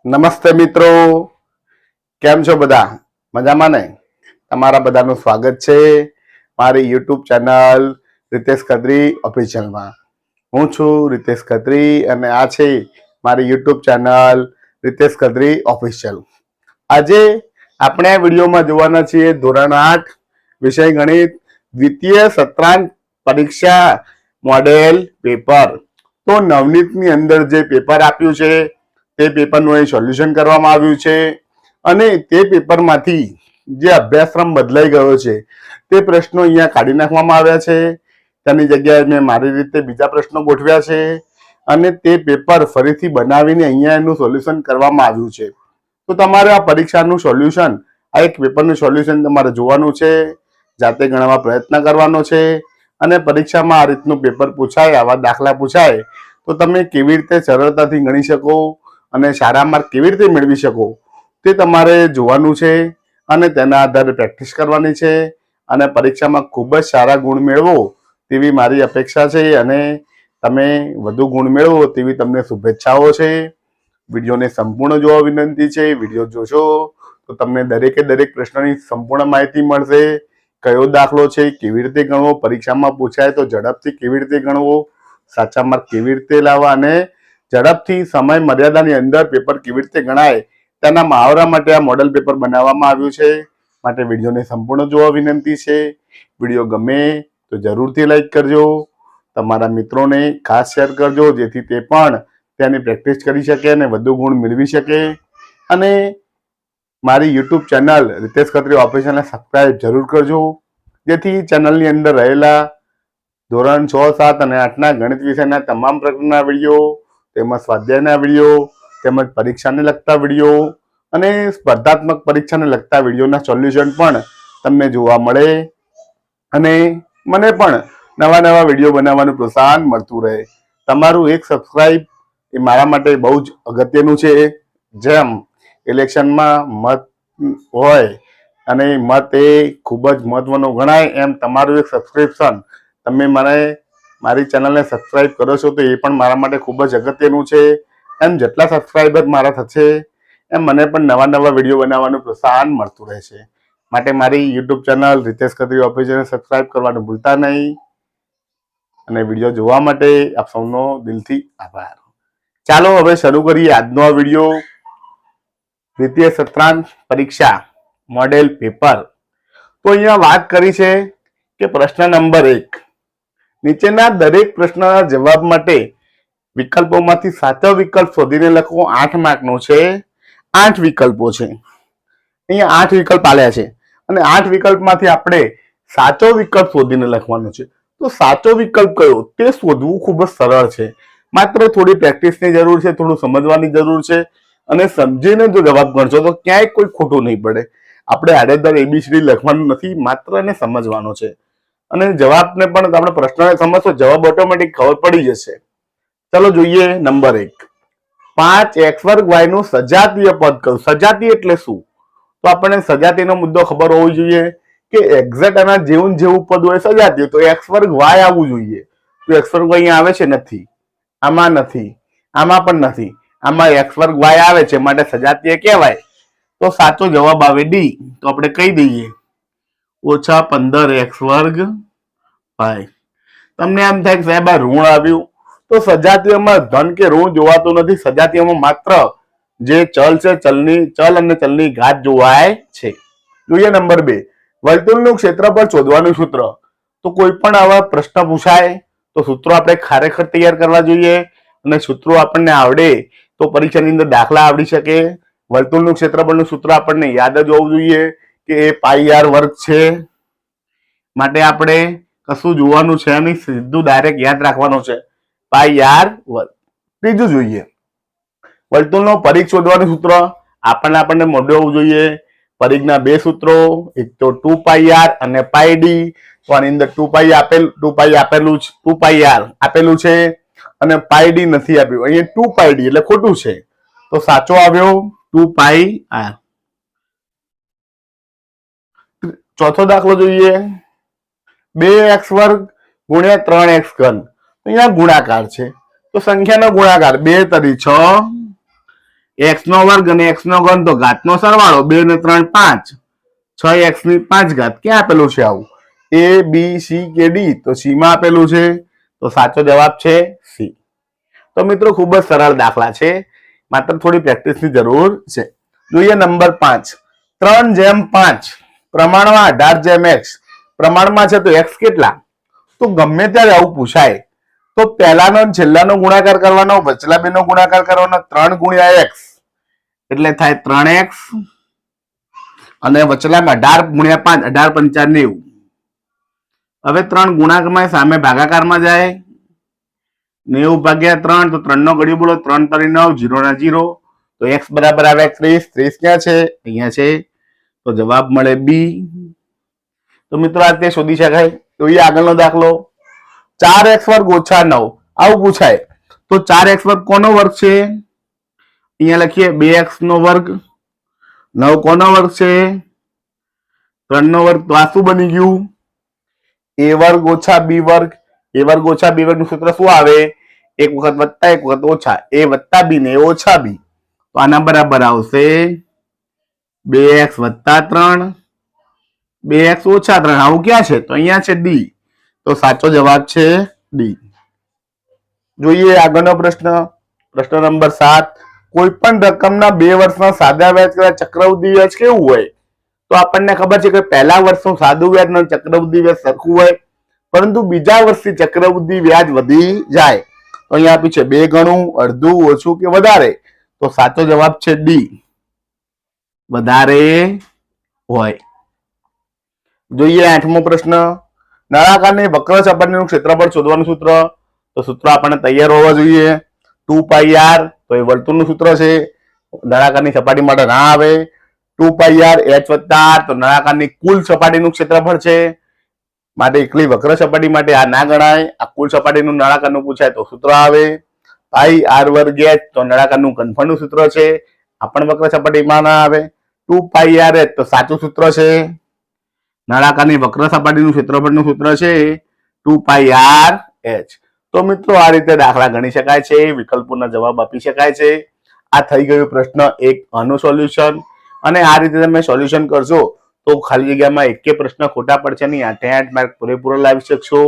નમસ્તે મિત્રો, કેમ છો બધા? મજામાં ને? તમારા બધાનું સ્વાગત છે મારી યુટ્યુબ ચેનલ રિતેશ ખત્રી ઓફિશિયલમાં. હું છું રિતેશ ખત્રી અને આ છે મારી YouTube channel Ritesh Khatri official. આજે આપણે આ વિડીયોમાં જોવાના છીએ ધોરણ 8 વિષય ગણિત દ્વિતીય સત્રાંત પરીક્ષા મોડેલ પેપર. તો નવનીતની અંદર જે પેપર આપ્યું છે તે પેપરનું અહીં સોલ્યુશન કરવામાં આવ્યું છે અને તે પેપરમાંથી જે અભ્યાસક્રમ બદલાઈ ગયો છે તે પ્રશ્નો અહીંયા કાઢી નાખવામાં આવ્યા છે. તેની જગ્યાએ મેં મારી રીતે બીજા પ્રશ્નો ગોઠવ્યા છે અને તે પેપર ફરીથી બનાવીને અહીંયા એનું સોલ્યુશન કરવામાં આવ્યું છે. તો તમારે આ પરીક્ષાનું સોલ્યુશન, આ એક પેપરનું સોલ્યુશન તમારે જોવાનું છે, જાતે ગણવા પ્રયત્ન કરવાનો છે અને પરીક્ષામાં આ રીતનું પેપર પૂછાય, આવા દાખલા પૂછાય તો તમે કેવી રીતે સરળતાથી ગણી શકો અને સારા માર્ક કેવી રીતે મેળવી શકો તે તમારે જોવાનું છે અને તેના આધારે પ્રેક્ટિસ કરવાની છે અને પરીક્ષામાં ખૂબ જ સારા ગુણ મેળવો તેવી મારી અપેક્ષા છે અને તમે વધુ ગુણ મેળવો તેવી તમને શુભેચ્છાઓ છે. વિડીયોને સંપૂર્ણ જોવા વિનંતી છે. વિડીયો જોશો તો તમને દરેકે દરેક પ્રશ્નની સંપૂર્ણ માહિતી મળશે. કયો દાખલો છે, કેવી રીતે ગણવો, પરીક્ષામાં પૂછાય તો ઝડપથી કેવી રીતે ગણવો, સાચા માર્ક કેવી રીતે લાવવા અને ઝડપથી સમય મર્યાદાની અંદર પેપર કેવી રીતે ગણાય તેના મહાવરા માટે આ મોડેલ પેપર બનાવવામાં આવ્યું છે. માટે વિડીયોને સંપૂર્ણ જોવા વિનંતી છે. વિડીયો ગમે તો જરૂરથી લાઈક કરજો, તમારા મિત્રોને ખાસ શેર કરજો જેથી તે પણ તેની પ્રેક્ટિસ કરી શકે અને વધુ ગુણ મેળવી શકે. અને મારી યુટ્યુબ ચેનલ રિતેશ ખત્રી ઓફિશિયલને સબસ્ક્રાઇબ જરૂર કરજો જેથી ચેનલની અંદર રહેલા ધોરણ 6, 7 અને 8ના ગણિત વિષયના તમામ પ્રકારના વિડીયો તેમજ સ્વાધ્યાયના વિડીયો તેમજ પરીક્ષાને લગતા વિડીયો અને સ્પર્ધાત્મક પરીક્ષાને લગતા વિડીયોના સોલ્યુશન પણ તમને જોવા મળે અને મને પણ નવા નવા વિડીયો બનાવવાનું પ્રોત્સાહન મળતું રહે. તમારું એક સબસ્ક્રાઇબ એ મારા માટે બહુ જ અગત્યનું છે. જેમ ઇલેક્શનમાં મત હોય અને મત એ ખૂબ જ મહત્વનો ગણાય એમ તમારું એક સબસ્ક્રિપ્શન તમે મારી ચેનલને સબસ્ક્રાઇબ કરો છો તો એ પણ મારા માટે ખૂબ જ અગત્યનું છે. એમ જેટલા સબસ્ક્રાઇબર મારા થશે એમ મને પણ નવા નવા વિડીયો બનાવવાનું પ્રોત્સાહન મળતું રહેશે. માટે મારી યુટ્યુબ ચેનલ રિતેશ ખત્રી ઓફિશિયલને સબસ્ક્રાઇબ કરવાનું ભૂલતા નહીં અને વિડીયો જોવા માટે આપ સૌનો દિલથી આભાર. ચાલો હવે શરૂ કરીએ આજનો આ વિડીયો. દ્વિતીય સત્રાંત પરીક્ષા મોડેલ પેપર. તો અહીંયા વાત કરી છે કે પ્રશ્ન નંબર 1, નીચેના દરેક પ્રશ્નના જવાબ માટે વિકલ્પોમાંથી સાચો વિકલ્પ શોધીને લખો. 8 માર્કનો છે. 8 વિકલ્પો છે. અહીંયા 8 વિકલ્પ આલ્યા છે અને 8 વિકલ્પમાંથી આપણે સાચો વિકલ્પ શોધીને લખવાનો છે. તો સાચો વિકલ્પ કયો તે શોધવું ખૂબ જ સરળ છે. માત્ર થોડી પ્રેક્ટિસની જરૂર છે, થોડું સમજવાની જરૂર છે અને સમજીને જો જવાબ ગણશો તો ક્યાંય કોઈ ખોટું નહીં પડે. આપણે આડેધડ એબીસીડી લખવાનું નથી, માત્ર એને સમજવાનો છે અને જવાબને પણ આપણે પ્રશ્નને સમજશો જવાબ ઓટોમેટિક ખબર પડી જશે. ચલો જોઈએ નંબર 1, 5x² નું સજાતીય પદ કયું? સજાતીય એટલે શું? તો આપણને સજાતીયનો મુદ્દો ખબર હોવો જોઈએ કે એક્ઝેક્ટ આના જેવું પદ હોય સજાતીય તો x² y આવવું જોઈએ. તો x² અહીંયા આવે છે નથી, આમાં નથી, આમાં પણ નથી, આમાં x² y આવે છે માટે સજાતીય કહેવાય. તો સાચો જવાબ આવે ડી. તો આપણે કહી દઈએ -15x² y. તમને એમ થાય કે સાહેબ આ ઋણ આવ્યું, તો સજાતીયમાં ધન કે ઋણ જોવાતું નથી. સજાતીયમાં માત્ર જે ચલ છે ચલ અને ચલની ઘાત જોવાય છે. જોઈએ નંબર 2, વર્તુળનું ક્ષેત્રફળ શોધવાનું સૂત્ર. તો કોઈ પણ આવા પ્રશ્ન પૂછાય તો સૂત્રો આપણે ખરેખર તૈયાર કરવા જોઈએ અને સૂત્રો આપણને આવડે તો પરીક્ષાની અંદર દાખલા આવડી શકે. વર્તુળનું ક્ષેત્રફળનું સૂત્ર આપણને યાદ જ હોવું જોઈએ કે એ πr² છે. માટે આપણે કશું જોવાનું છે નહીં, સીધું ડાયરેક્ટ યાદ રાખવાનું છે πr². ત્રીજું જોઈએ વર્તુળનો પરિઘ શોધવાનું સૂત્ર. આપણને મોઢું હોવું જોઈએ. પરિઘના 2 સૂત્રો, એક તો 2πr અને πd. તો આની અંદર 2πr આપેલું છે અને πd નથી આપ્યું. અહીંયા 2πd એટલે ખોટું છે. તો સાચો આવ્યો 2πr. ચોથો દાખલો જોઈએ 2x² × 3x3. અહીંયા ગુણાકાર છે તો સંખ્યાનો ગુણાકાર 2 × 6 એક્સ નો વર્ગ અને એક્સ નો ઘન તો ઘાતનો સરવાળો 2 ને 3 5 6x ની 5 ઘાત. ક્યાં આપેલું છે આવું? A B C કે D? તો C માં આપેલું છે, તો સાચો જવાબ છે C. તો મિત્રો ખૂબ જ સરળ દાખલા છે, માત્ર થોડી પ્રેક્ટિસની જરૂર છે. જોઈએ નંબર 5. 3/5 પ્રમાણમાં 18/x પ્રમાણમાં છે તો x કેટલા? તો ગમે ત્યારે આવું પૂછાય તો પહેલાનો છેલ્લાનો ગુણાકાર કરવાનો, વચલા બેનો ગુણાકાર કરવાનો. 3 ગુણ્યા x એટલે થાય 3x અને વચલામાં 18 ગુણ્યા 5 18 પંચા 90. હવે 3 ગુણાકારમાં સામે ભાગાકારમાં જાય. 90 ભાગ્યા 3 તો 3 નો ઘડિયો બોલો 3 3 9 0 ના 0. તો x બરાબર આવે 30. 30 ક્યાં છે? અહીંયા છે. તો જવાબ મળે બી. તો મિત્રો આ તે શોધી શકાય. તો એ આગળનો દાખલો 4x વર્ગ ઓછા 9 આવું પૂછાય તો 4x વર્ગ કોનો વર્ગ છે? અહીંયા લખીએ 2x નો વર્ગ. 9 કોનો વર્ગ છે? 3 નો વર્ગ. તો આ શું બની ગયું? a વર્ગ ઓછા b વર્ગ. a વર્ગ ઓછા b વર્ગ નું સૂત્ર શું આવે? એક વખત વત્તા એક વખત ઓછા. a વત્તા b ને a ઓછા b. તો આના બરાબર આવશે 2x વત્તા 3 2x ઓછા 3. આવું ક્યાં છે? તો અહીંયા છે ડી. તો સાચો જવાબ છે ડી. જોઈએ આગળનો પ્રશ્ન. પ્રશ્ન નંબર 7. કોઈ પણ રકમના 2 વર્ષના સાદા વ્યાજ કરતા ચક્રવૃદ્ધિ વ્યાજ કેવું હોય? તો આપણને ખબર છે કે પહેલા વર્ષનું સાદું વ્યાજ અને ચક્રવૃદ્ધિ વ્યાજ સરખું હોય, પરંતુ બીજા વર્ષથી ચક્રવૃદ્ધિ વ્યાજ વધી જાય. તો અહીંયા આપ્યું છે 2 ગણું, અડધું, ઓછું કે વધારે. તો સાચો જવાબ છે ડી, વધારે હોય. જોઈએ 8મો પ્રશ્ન. નળાકારની વક્ર સપાટીનું ક્ષેત્રફળ શોધવાનું સૂત્ર. તો સૂત્ર આપણને તૈયાર હોવા જોઈએ. 2πr તો એ વર્તુળનું સૂત્ર છે, નળાકારની સપાટી માટે ના આવે. 2πr h વત્તા r તો નળાકારની કુલ સપાટીનું ક્ષેત્રફળ છે, માટે એકલી વક્ર સપાટી માટે આ ના ગણાય. આ કુલ સપાટીનું નળાકારનું પૂછાય તો સૂત્ર આવે. પાઈ r વર્ગ h તો નળાકારનું ઘનફળનું સૂત્ર છે, આ પણ વક્ર સપાટીમાં ના આવે. 2πr h તો સાચું સૂત્ર છે, નળાકારની વક્ર સપાટીનું ક્ષેત્રફળનું સૂત્ર છે 2πr h. તો મિત્રો આ રીતે દાખલા ગણી શકાય છે, વિકલ્પોના જવાબ આપી શકાય છે. આ થઈ ગયું પ્રશ્ન 1 આનું સોલ્યુશન. અને આ રીતે તમે સોલ્યુશન કરશો તો ખાલી જગ્યામાં એકે પ્રશ્ન ખોટા પડશે નહીં, 8 માર્ક પૂરેપૂરો લાવી શકશો.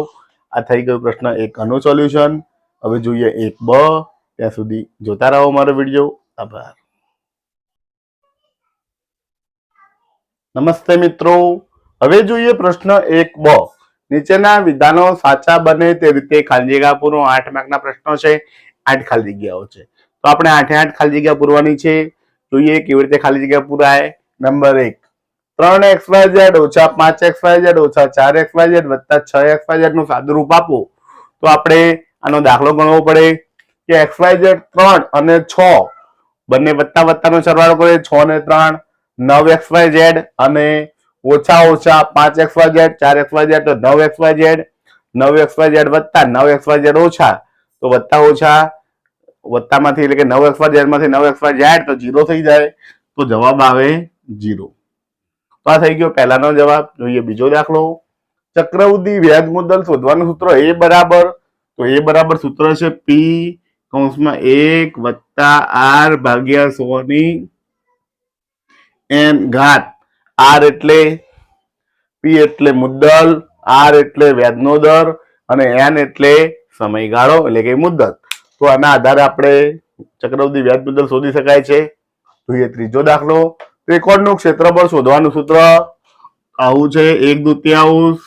આ થઈ ગયું પ્રશ્ન 1 આનું સોલ્યુશન. હવે જોઈએ 1બ. ત્યાં સુધી જોતા રહો મારો વિડીયો. આભાર. નમસ્તે મિત્રો. હવે જોઈએ પ્રશ્ન 1બ. નીચેના વિધાનો સાચા બને તે રીતે ખાલી જગ્યા પૂરો. 8 માર્કના પ્રશ્નો છે, 8 ખાલી જગ્યાઓ છે, તો આપણે 8 ખાલી જગ્યા પૂરવાની છે. જોઈએ કેવી રીતે ખાલી જગ્યા પૂરાય. નંબર 1. 3xyz ઓછા 5xyz ઓછા 4xyz વત્તા 6xyz નું સાદું રૂપ આપો. તો આપણે આનો દાખલો ગણવો પડે કે xyz 3 અને 6 બંને વત્તા વત્તાનો સરવાળો કરે 6 ને 3 9xyz અને ઓછા ઓછા 5xyz 4xyz તો 9xyz 9xyz વત્તા 9xyz ઓછા તો વત્તા ઓછા વત્તામાંથી એટલે કે 9xyz માંથી 9xyz તો 0 થઈ જાય. તો જવાબ આવે 0. તો આ થઈ ગયો પહેલાનો જવાબ. જોઈએ બીજો દાખલો. ચક્રવૃદ્ધિ વ્યાજ મુદ્દલ શોધવાનું સૂત્ર a બરાબર. તો a બરાબર સૂત્ર છે p કૌંસમાં 1 વત્તા r ભાગ્યા 100 ની n ઘાત. r એટલે p એટલે મુદ્દલ, r એટલે વ્યાજનો દર અને n એટલે સમયગાળો એટલે કે મુદ્દત. તો આના આધારે આપણે ચક્રવૃદ્ધિ વ્યાજ મુદ્દલ શોધી શકાય છે. જોઈએ ત્રીજો દાખલો. ત્રિકોણનું ક્ષેત્રફળ શોધવાનું સૂત્ર આવું છે 1/2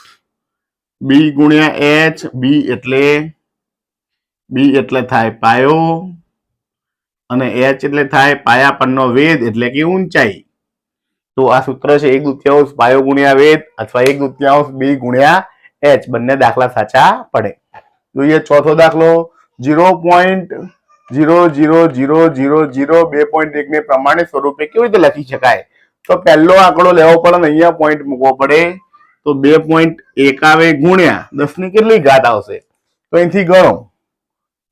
b ગુણ્યા h. b એટલે થાય પાયો અને h એટલે થાય પાયા પરનો વેધ એટલે કે ઊંચાઈ. તો આ સૂત્ર છે 1/2 પાયો ગુણ્યા વેધ અથવા 1/2 b ગુણ્યા h. બંને દાખલા સાચા પડે. જોઈએ ચોથો દાખલો. 0.00000 2.1 ને પ્રમાણિત સ્વરૂપે કેવી રીતે લખી શકાય? તો પહેલો આંકડો લેવો પડે ને અહીંયા પોઈન્ટ મૂકવો પડે. તો 2.1 આવે ગુણ્યા 10 ની કેટલી ઘાત આવશે? તો અહીંથી ગણો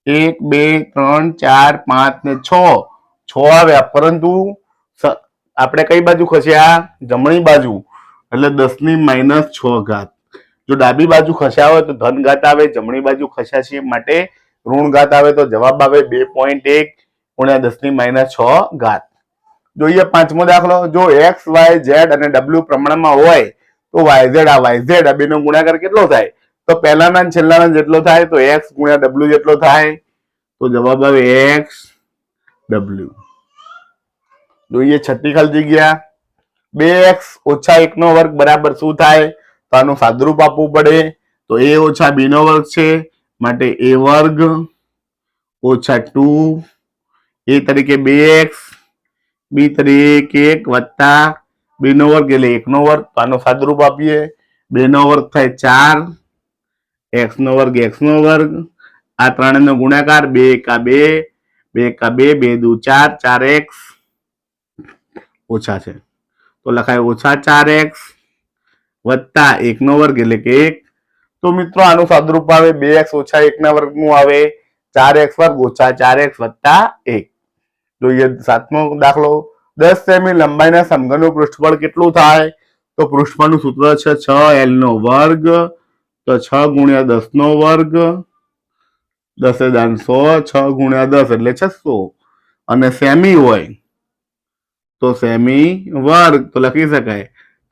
1 2 3 4 5 ને 6 આવ્યા, પરંતુ આપણે કઈ બાજુ ખસ્યા? જમણી બાજુ, એટલે 10 ની -6 ઘાત. જો ડાબી બાજુ ખસ્યા હોય તો ધન ઘાત આવે, જમણી બાજુ ખસ્યા છે માટે ઋણ ઘાત આવે. તો જવાબ આવે 2.1 ગુણ્યા 10⁻6 ઘાત. જોઈએ પાંચમો દાખલો. જો એક્સ વાય ઝેડ અને ડબલ્યુ પ્રમાણમાં હોય તો yz આ બેનો ગુણાકાર કેટલો થાય? તો પહેલાના છેલ્લાના જેટલો થાય તો એક્સ ગુણ્યા ડબલ્યુ જેટલો થાય. તો જવાબ આવે એક્સ ડબલ્યુ. જોઈએ છઠ્ઠી ખાલી જગ્યા. 2x ઓછા 1 નો વર્ગ બરાબર શું થાય? તો આનું સાદુરૂપ આપવું પડે. તો a ઓછા b નો વર્ગ છે માટે a વર્ગ ઓછા 2 a તરીકે 2x b તરીકે 1 વત્તા b નો વર્ગ એટલે 1 નો વર્ગ. તો આનો સાદુરૂપ આપીએ. 2 નો વર્ગ થાય 4 x નો વર્ગ x નો વર્ગ. આ ત્રણનો ગુણાકાર 2 એકા 2 2 એકા 2 2 દુ 4 4x ઓછા છે તો લખાય ઓછા 4x વત્તા 1 નો વર્ગ એટલે કે 1. તો મિત્રો આનું સાદુરૂપ આવે 2x ઓછા 1 ના વર્ગનું આવે 4x વર્ગ ઓછા 4x વત્તા 1. જોઈએ સાતમો દાખલો. 10 સેમી લંબાઈના સમઘનનું પૃષ્ઠફળ કેટલું થાય? તો પૃષ્ઠફળનું સૂત્ર છે 6l નો વર્ગ. તો 6 ગુણ્યા 10 નો વર્ગ 10 દાન 100 6 ગુણ્યા 10 એટલે 600 અને સેમી હોય તો સેમી વર્ગ તો લખી શકાય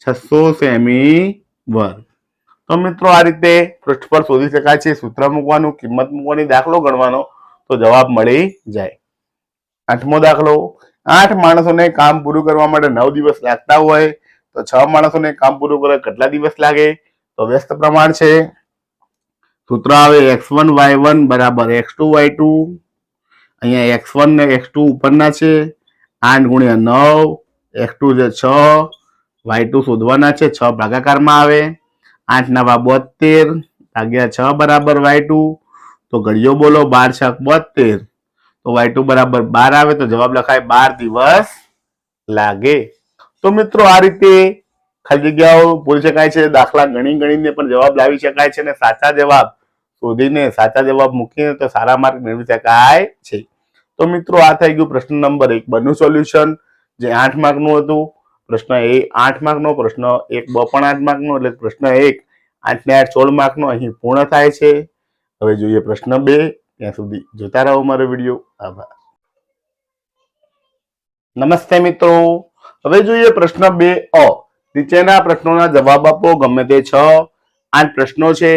600 સેમી વર્ગ. તો મિત્રો આ રીતે પૃષ્ઠફળ શોધી શકાય છે. સૂત્ર મૂકવાનું, કિંમત મૂકવાની, દાખલો ગણવાનો તો જવાબ મળી જાય. આઠમો દાખલો. 8 માણસોને કામ પૂરું કરવા માટે 9 દિવસ લાગતા હોય તો 6 માણસોને કામ પૂરું કરવા કેટલા દિવસ લાગે? તો વ્યસ્ત પ્રમાણ છે. સૂત્ર આવે x1 y1 બરાબર x2 y2. અહીંયા x1 ને x2 ઉપરના છે 8 ગુણ્યા 9 x2 છે 6 y2 શોધવાના છે 6 ભાગાકારમાં આવે 8 નવા 72 ભાગ્યા 6 બરાબર y2. તો ઘડિયો બોલો 12 6 72 તો y2 બરાબર 12 આવે તો જવાબ લખાય 12 દિવસ લાગે. તો મિત્રો આ રીતે ખાલી જગ્યાઓ પૂરી શકાય છે. દાખલા ગણીને પણ જવાબ લાવી શકાય છે અને સાચા જવાબ શોધીને સાચા જવાબ મૂકીને તો સારા માર્ક મેળવી શકાય છે. તો મિત્રો આ થઈ ગયું પ્રશ્ન નંબર 1 બનું સોલ્યુશન જે 8 માર્કનું હતું. પ્રશ્ન 8 માર્કનો, પ્રશ્ન 1 પણ 8 માર્કનો એટલે પ્રશ્ન 1 8 ને 8 16 માર્કનો અહીં પૂર્ણ થાય છે. હવે જોઈએ પ્રશ્ન 2. ત્યાં સુધી જોતા રહો મારો વિડીયો. આભાર. નમસ્તે મિત્રો. હવે જોઈએ પ્રશ્ન 2 નીચેના પ્રશ્નોના જવાબ આપો. ગમે તે 8 પ્રશ્નો છે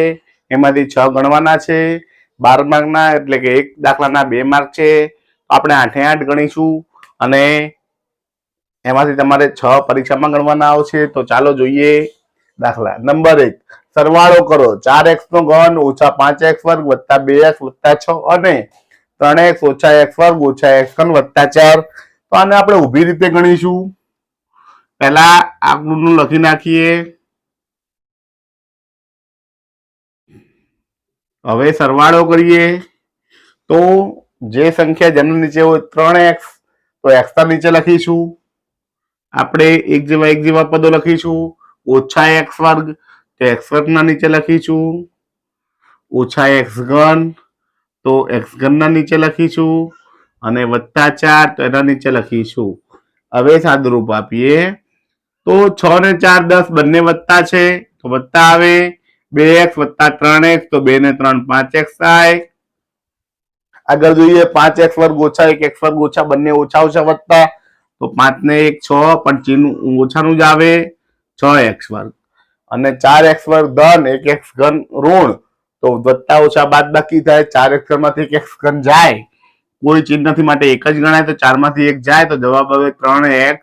એમાંથી 6 ગણવાના છે. 12 માર્કના એટલે કે એક દાખલાના 2 માર્ક છે. આપણે 8 8 ગણીશું અને એમાંથી તમારે 6 પરીક્ષામાં ગણવાના આવશે. તો ચાલો જોઈએ દાખલા નંબર 1. સરવાળો કરો 4x નો ઘન ઓછા 5x વર્ગ વત્તા 2x વત્તા 6 અને 3x ઓછા x વર્ગ ઓછા x ઘન વત્તા 4. તો આને આપણે ઊભી રીતે ગણીશું. પહેલા આગળનું લખી નાખીએ. હવે સરવાળો કરીએ તો જે સંખ્યા જેના નીચે હોય 3x તો x ના નીચે લખીશું. આપણે એક જેવા પદો લખીશું. ઓછા x વર્ગ તો x વર્ગ ના નીચે લખીશું. ઓછા x ઘન તો x ઘન ના નીચે લખીશું અને વત્તા 4 તો એના નીચે લખીશું. હવે સાદુરૂપ આપીએ તો 6 ને 4 10 બંને વત્તા છે તો વત્તા આવે. 2x વત્તા 3x તો 2 ને 3 5x થાય. આગળ જોઈએ 5x વર્ગ ઓછા 1x વર્ગ ઓછા બંને ઓછા વત્તા તો 5 ને 1 6 પણ ચિહ્ન ઓછાનું જ આવે 6x વર્ગ અને 4x વર્ગ ધન 1x ઘન ઋણ તો વત્તા ઓછા બાદબાકી થાય. 4x ઘનમાંથી 1x ઘન જાય કોઈ ચિહ્ન નથી માટે એક જ ગણાય તો 4 માંથી 1 જાય તો જવાબ આવે 3x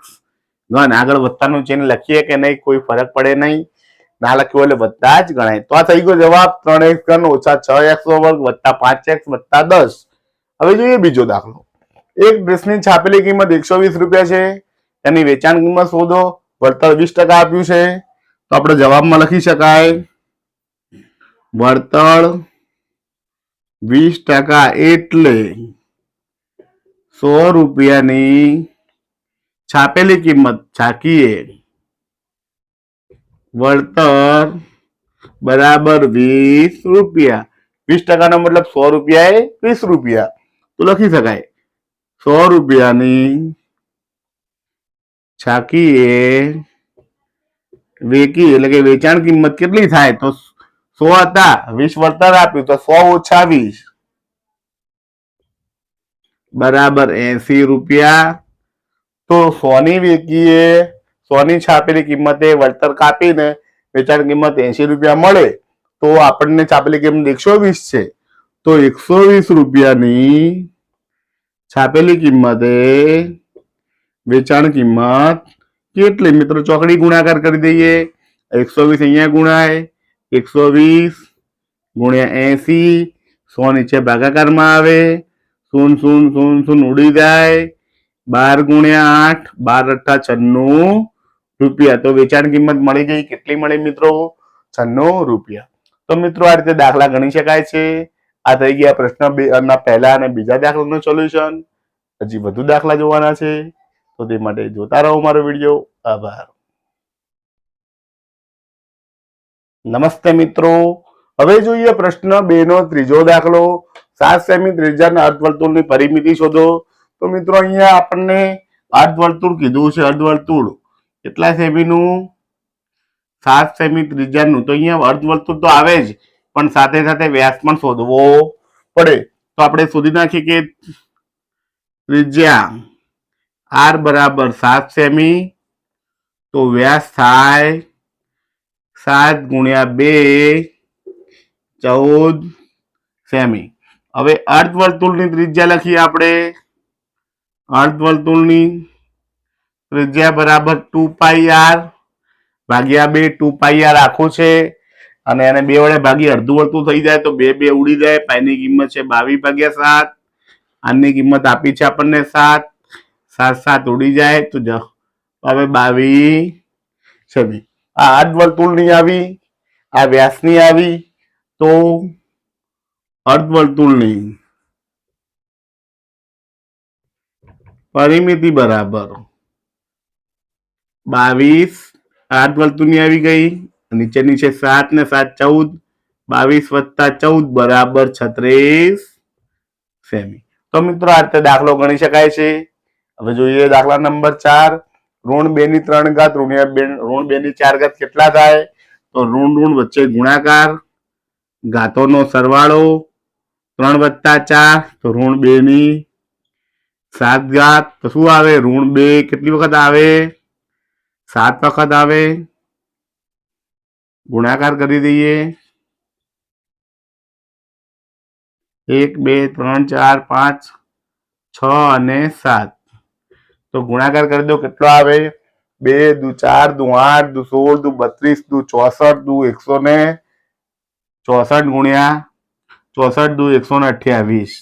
ઘન. આગળ વત્તાનું ચિહ્ન લખીએ કે નહીં કોઈ ફરક પડે નહીં. ના લખ્યું એટલે વત્તા જ ગણાય. તો આ થઈ ગયો જવાબ 3x ઘન ઓછા 6x વર્ગ વત્તા 5x વત્તા 10. હવે જોઈએ બીજો દાખલો. એક ડ્રેસની છાપેલી કિંમત 120 રૂપિયા છે. એની વેચાણ કિંમત શોધો. વળતર 20% આપ્યું છે તો આપણે જવાબમાં લખી શકાય વળતર 20% એટલે 100 રૂપિયાની છાપેલી કિંમત છાકીએ વળતર બરાબર 20 રૂપિયા. 20% નો મતલબ 100 રૂપિયા એ 20 રૂપિયા તો લખી શકાય 100 રૂપિયાની છાકીએ વેકી એટલે કે વેચાણ કિંમત કેટલી થાય તો 100 હતા 20 વળતર આપ્યું તો 100 ઓછા 20 બરાબર 80 રૂપિયા. તો 100 ની વેચીએ, 100 ની છાપેલી કિંમતે વળતર કાપીને વેચાણ કિંમત 80 રૂપિયા મળે તો આપણને છાપેલી કિંમત 120 છે. તો 120 રૂપિયાની છાપેલી કિંમતે વેચાણ કિંમત કેટલી? મિત્રો ચોકડી ગુણાકાર કરી દઈએ. 120 અહીંયા ગુણાય, 120 ગુણ્યા 80, 100 નીચે ભાગાકારમાં આવે, 0 0 0 0 ઉડી જાય, 12 ગુણ્યા 8, 12 × 96 રૂપિયા. તો વેચાણ કિંમત મળી ગઈ. કેટલી મળી મિત્રો? 96 રૂપિયા. તો મિત્રો આ રીતે દાખલા ગણી શકાય છે. આ થઈ ગયા પ્રશ્ન 2 ના પહેલા અને બીજા દાખલાનું સોલ્યુશન. હજી વધુ દાખલા જોવાના છે તો તે માટે જોતા રહો મારો વિડીયો. આભાર. નમસ્તે મિત્રો, હવે જોઈએ પ્રશ્ન 2 નો ત્રીજો દાખલો. 7 સેમી ત્રિજ્યાના અર્ધવર્તુળની પરિમિતિ શોધો. તો મિત્રો અહીંયા આપણને અર્ધવર્તુળ કીધું છે. અર્ધવર્તુળ કેટલા સેમીનું? 7 સેમી ત્રિજ્યાનું. તો અહીંયા અર્ધવર્તુળ તો આવે જ, પણ સાથે સાથે વ્યાસ પણ શોધવો પડે. તો આપણે શોધી નાખીએ કે ત્રિજ્યા r બરાબર 7 સેમી, તો વ્યાસ થાય 7 ગુણ્યા 2 14 સેમી. હવે અર્ધવર્તુળની ત્રિજ્યા લખીએ આપણે. અર્ધવર્તુળની ત્રિજ્યા બરાબર 2πr ભાગ્યા 2. 2πr આખું છે અને એને 2 વડે ભાગી અડધું વર્તુળ થઈ જાય તો 2 2 ઉડી જાય. પાઈની કિંમત છે 22/7. આની કિંમત આપી છે આપણને 7. 7 7 ઉડી જાય તો હવે 22 સેમી. આ અર્ધવર્તુળની આવી, આ વ્યાસની આવી. તો અર્ધવર્તુળની પરિમિતિ બરાબર 22. અર્ધવર્તુળની આવી ગઈ. નીચેની છે 7 ને 7 14. 22 + 14 બરાબર 36 સેમી. તો મિત્રો આ રીતે દાખલો ગણી શકાય છે. હવે જોઈએ દાખલા નંબર 4. -2^3 -2^4 કેટલા થાય? તો ઋણ વચ્ચે ગુણાકાર, ઘાતોનો સરવાળો. 3 + 4 તો -2^7. તો શું આવે? -2 કેટલી વખત આવે? 7 વખત આવે. ગુણાકાર કરી દઈએ. 1 2 3 4 5 6 અને 7. તો ગુણાકાર કરી દો. કેટલો આવે? 2 દુ 4 દુ 8 દુ 16 દુ 32 દુ 64 દુ 164 ગુણ્યા 64 દુ 128.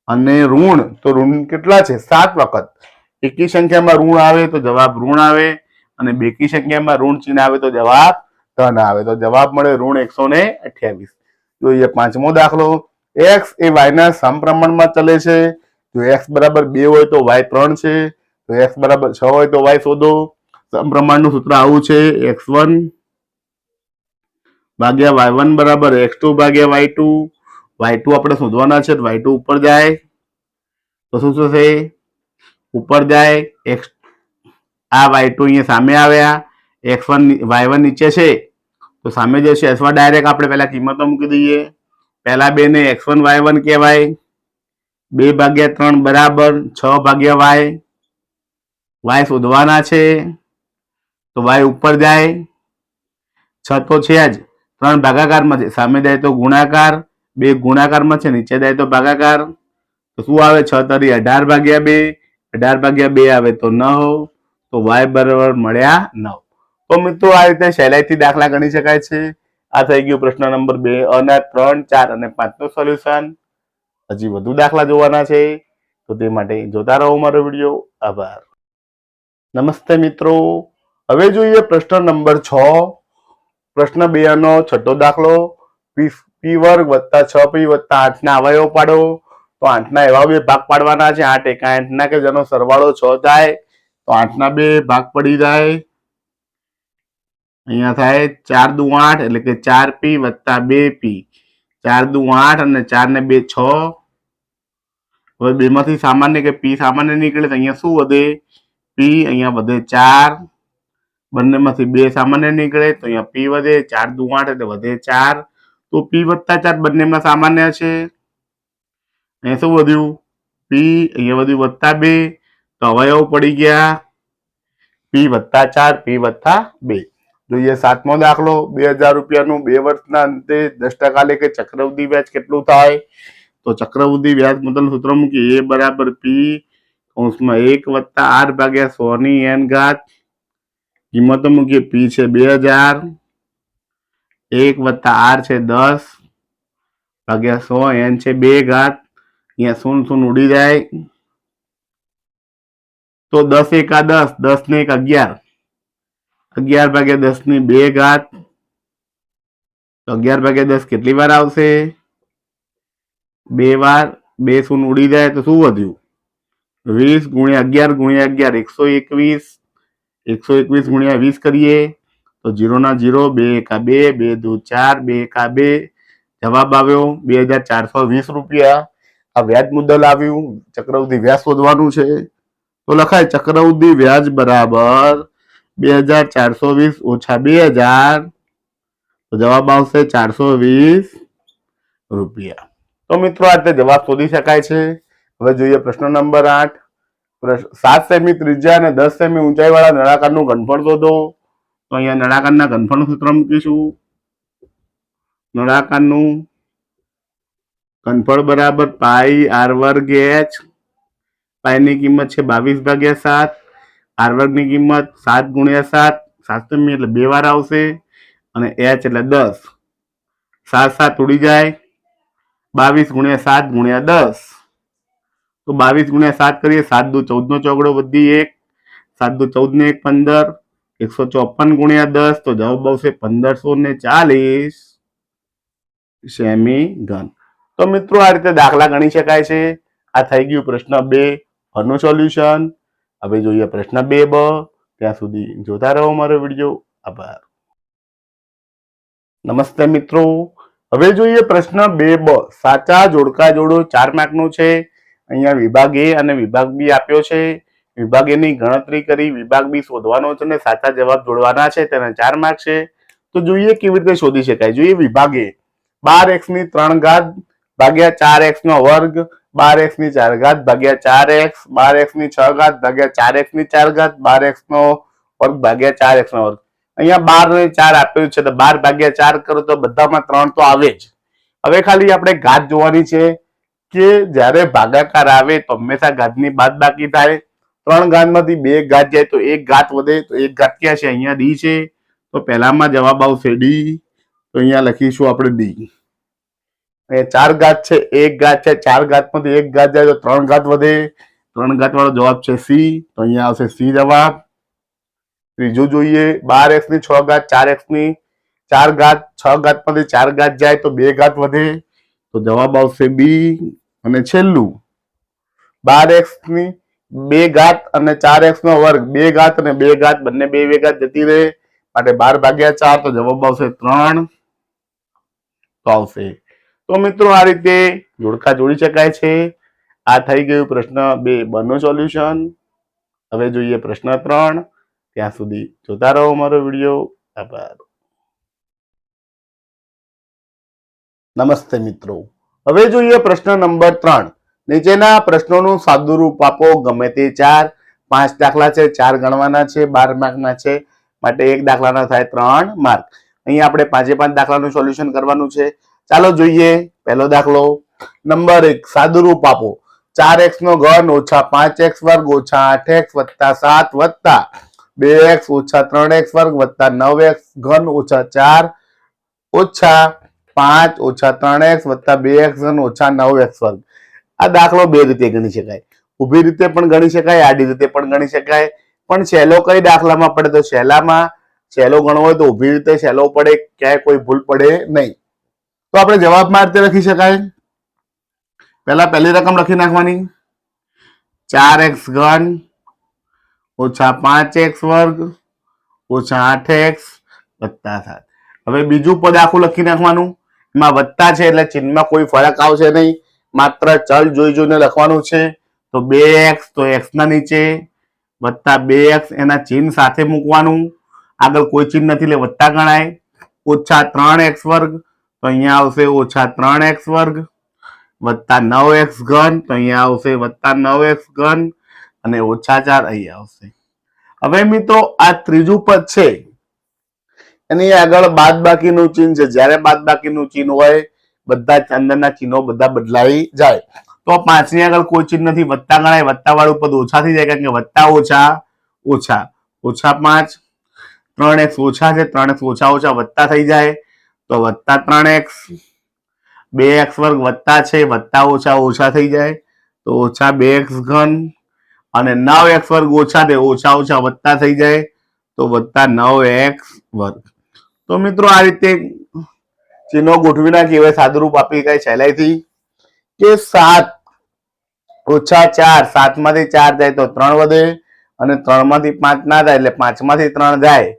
અને ઋણ, તો ઋણ કેટલા છે? 7 વખત. એકી સંખ્યામાં ઋણ આવે તો જવાબ ઋણ આવે, અને બેકી સંખ્યામાં ઋણ ચિહ્ન આવે તો જવાબ ધન આવે. તો જવાબ મળે -128. જોઈએ પાંચમો દાખલો. x એ y ના સમપ્રમાણમાં ચલે છે. જો x બરાબર 2 હોય તો y 3 છે. તો x બરાબર 6 હોય તો y શોધો. સમપ્રમાણનું સૂત્ર આવું છે: x1 ભાગ્યા y1 બરાબર x2 ભાગ્યા y2. y2 આપણે શોધવાના છે. y2 ઉપર જાય તો શું થશે? ઉપર જાય. આ y2 અહીંયા સામે આવ્યા, x1 y1 નીચે છે તો સામે જશે. અથવા ડાયરેક્ટ આપણે પહેલા કિંમતો મૂકી દઈએ. પહેલા 2 ને x1 y1 કહેવાય. 2/3 બરાબર 6/y. y શોધવાના છે તો y ઉપર જાય. 6 તો છે જ, 3 ભાગાકારમાં છે. સામે જાય તો ગુણાકાર, 2 ગુણાકારમાં છે, નીચે જાય તો ભાગાકાર. તો શું આવે? 6 તરી 18/2. 18/2 આવે તો 9. તો y બરાબર મળ્યા 9. તો મિત્રો આ રીતે સહેલાઈથી દાખલા ગણી શકાય છે. આ થઈ ગયું પ્રશ્ન નંબર 2 અને 3 4 અને 5 નું સોલ્યુશન. હજી વધુ દાખલા જોવાના છે તો તે માટે જોતા રહો મારો વિડીયો. આભાર. નમસ્તે મિત્રો, હવે જોઈએ પ્રશ્ન નંબર 6. પ્રશ્ન 2 નો છઠ્ઠો દાખલો. p વર્ગ વત્તા 6p વત્તા 8 ના અવયવ પાડો. તો 8 ના એવા બે ભાગ પાડવાના છે. 8 એકા 8 ના કે જેનો સરવાળો 6 થાય. તો 8 ના બે ભાગ પડી જાય. અહીંયા થાય 4 દુ 8 એટલે કે 4p વત્તા 2p. 4 દુ 8 અને 4 ને 2 6. હવે બે માંથી સામાન્ય કે p સામાન્ય નીકળે તો અહીંયા શું વધે? p. અહીંયા વધે 4. બંનેમાંથી 2 સામાન્ય નીકળે તો અહીંયા p વધે. 4 દુ 8 એટલે વધે 4. તો p વત્તા 4 બંનેમાં સામાન્ય છે. અહીંયા શું વધ્યું? પી અહીંયા બધું +2 તો અવયવ પડી ગયા પી +4 પી +2. જોઈએ 7મો દાખલો 2000 રૂપિયાનું 2 વર્ષના અંતે 10% લેખે ચક્રવૃદ્ધિ વ્યાજ કેટલું થાય? તો ચક્રવૃદ્ધિ વ્યાજ મુદ્દલ સૂત્ર મૂકી a બરાબર પી કૌંસમાં 1 + r/100 ઘાત કિંમતો મૂકીએ પી છે 2000 1 + r છે 10/100 n છે 2 ઘાત અહીંયા 0 0 ઉડી જાય તો 10 × 10 10 ને 1 11 11/10 ની 2 ઘાત તો 11/10 કેટલી વાર આવશે? 2 વાર 2 0 ઉડી જાય તો શું વધ્યું? 20 × 11 × 11 121 121 × 20 કરીએ તો 0 ના 0 2 × 2 2 × 2 4 2 × 2 જવાબ આવ્યો 2420 રૂપિયા. આ વ્યાજ મુદ્દલ આવ્યું. ચક્રવૃદ્ધિ વ્યાજ શોધવાનું છે તો લખાય ચક્રવૃદ્ધિ વ્યાજ બરાબર 2420 ઓછા 2000 તો જવાબ આવશે 420 રૂપિયા. તો મિત્રો આ રીતે જવાબ શોધી શકાય છે. હવે જોઈએ પ્રશ્ન નંબર 8. 7 સેમી ત્રિજ્યા અને 10 સેમી ઊંચાઈ વાળા નળાકારનું ઘનફળ શોધો. તો અહીંયા નળાકારના ઘનફળનું સૂત્ર મૂકીશું. નળાકારનું ઘનફળ બરાબર πr²h. પાઈની કિંમત છે 22/7. r² ની કિંમત 7 × 7 7 સેમી એટલે 2 વાર આવશે અને h એટલે 10 7 7 ઉડી જાય 22 × 7 × 10 તો 22 × 7 કરીએ 7 દુ 14 નો ચોગડો વધી 1 7 દુ 14 ને 1 15 154 × 10 તો જવાબ આવશે 1540 સેમી ઘન. તો મિત્રો આ રીતે દાખલા ગણી શકાય છે. આ થઈ ગયું પ્રશ્ન 2 નું સોલ્યુશન. હવે જોઈએ પ્રશ્ન 2બ. ત્યાં સુધી જોતા રહો મારો વિડીયો. આભાર. નમસ્તે મિત્રો. હવે જોઈએ પ્રશ્ન 2બ. સાચા જોડકા જોડો 4 માર્કનું છે. અહીંયા વિભાગ એ અને વિભાગ બી આપ્યો છે. વિભાગ એ ની ગણતરી કરી વિભાગ બી શોધવાનો છે અને સાચા જવાબ જોડવાના છે. તેના 4 માર્ક છે. તો જોઈએ કેવી રીતે શોધી શકાય. જોઈએ વિભાગ એ 12x ની 3 ઘાત ભાગ્યા 4x નો વર્ગ 12x ની 4 ઘાત ભાગ્યા 4x 12x ની 6 ઘાત ભાગ્યા 4x ની 4 ઘાત 12x નો વર્ગ ભાગ્યા 4x નો વર્ગ. અહીંયા 12 ને 4 આપેલું છે તો 12/4 કરો તો બધામાં 3 તો આવે જ. હવે ખાલી આપણે ઘાત જોવાની છે કે જ્યારે ભાગાકાર આવે તો હંમેશા ઘાતની બાદબાકી થાય. 3 ઘાતમાંથી 2 ઘાત જાય તો 1 ઘાત વધે તો 1 ઘાત ક્યાં છે? અહીંયા ડી છે. તો પહેલામાં જવાબ આવશે ડી. તો અહીંયા લખીશું આપણે ડી. 4 ઘાત છે 1 ઘાત છે 4 ઘાતમાંથી 1 ઘાત જાય તો 3 ઘાત વધે. 3 ઘાત વાળો જવાબ છે સી. તો અહીંયા આવશે સી જવાબ. ત્રીજું જોઈએ 12x ની 6 ઘાત 4x ની 4 ઘાત 6 ઘાતમાંથી 4 ઘાત જાય તો 2 ઘાત વધે. તો જવાબ આવશે બી. અને છેલ્લું 12x ની 2 ઘાત અને 4x નો વર્ગ 2 ઘાત અને 2 ઘાત બંને 2 ઘાત જતી રહે માટે 12/4 તો જવાબ આવશે 3 તો આવશે. તો મિત્રો આ રીતે જોડકા જોડી શકાય છે. આ થઈ ગયું પ્રશ્ન 2બ નું સોલ્યુશન. હવે જોઈએ પ્રશ્ન 3. ત્યાં સુધી જોતા રહો મારો વિડીયો. આભાર. નમસ્તે મિત્રો. હવે જોઈએ પ્રશ્ન નંબર 3. નીચેના પ્રશ્નોનું સાદુરૂપ આપો. ગમે તે 4 5 દાખલા છે 4 ગણવાના છે 12 માર્કના છે માટે એક દાખલાના થાય 3 માર્ક. અહીં આપણે 5 દાખલાનું સોલ્યુશન કરવાનું છે. ચાલો જોઈએ પહેલો દાખલો. નંબર 1. સાદુરૂપ આપો. 4x નો ઘન ઓછા 5x વર્ગ ઓછા 8x વત્તા 7 વત્તા 2x ઓછા 3x વર્ગ વત્તા 9x ઘન ઓછા 4 ઓછા 5 ઓછા 3x વત્તા 2x ઘન ઓછા 9x વર્ગ. આ દાખલો બે રીતે ગણી શકાય. ઊભી રીતે પણ ગણી શકાય, આડી રીતે પણ ગણી શકાય. પણ સહેલો કઈ દાખલામાં પડે? તો સહેલામાં સહેલો ગણવો હોય તો ઊભી રીતે સહેલો પડે, ક્યાંય કોઈ ભૂલ પડે નહીં. તો આપણે જવાબમાં રીતે લખી શકાય. પહેલા પહેલી રકમ લખી નાખવાની 4x ઘન ઓછા 5x વર્ગ ઓછા 8x વત્તા 7. હવે બીજું પદ આખું લખી નાખવાનું. એમાં વત્તા છે એટલે ચિહ્નમાં કોઈ ફરક આવશે નહીં. માત્ર ચલ જોઈ જોઈને લખવાનું છે. તો 2x તો x ના નીચે વત્તા 2x એના ચિહ્ન સાથે મૂકવાનું. આગળ કોઈ ચિહ્ન નથી એટલે વત્તા ગણાય. ઓછા 3x વર્ગ તો અહીંયા આવશે ઓછા 3x વર્ગ વત્તા 9x ઘન, તો અહીંયા આવશે વત્તા 9x ઘન અને ઓછા 4 અહીંયા આવશે. હવે મિત્રો આ ત્રીજું પદ છે એની આગળ બાદબાકીનું ચિહ્ન છે. જ્યારે બાદબાકીનું ચિહ્ન હોય બધા જ અંદરના ચિહ્નો બધા બદલાઈ જાય. તો 5 ની આગળ કોઈ ચિહ્ન નથી, વત્તા ગણાય, વત્તા વાળું પદ ઓછા થઈ જાય, કારણ કે વત્તા ઓછા ઓછા ઓછા 5, 3x ઓછા છે, 3x ઓછા ઓછા વત્તા થઈ જાય તો વત્તા 3x, 2x વર્ગ વત્તા છે, વત્તા ઓછા ઓછા થઈ જાય તો ઓછા 2x ઘન અને 9x વર્ગ ઓછા છે, ઓછા ઓછા વત્તા થઈ જાય તો વત્તા 9x વર્ગ. તો મિત્રો આ રીતે ચિહ્નો ગોઠવી નાખી. હવે સાદુરૂપ આપી કઈ સહેલાઈથી કે 7 ઓછા 4, 7 માંથી 4 જાય તો 3 વધે અને 3 માંથી 5 ના જાય એટલે 5 માંથી 3 જાય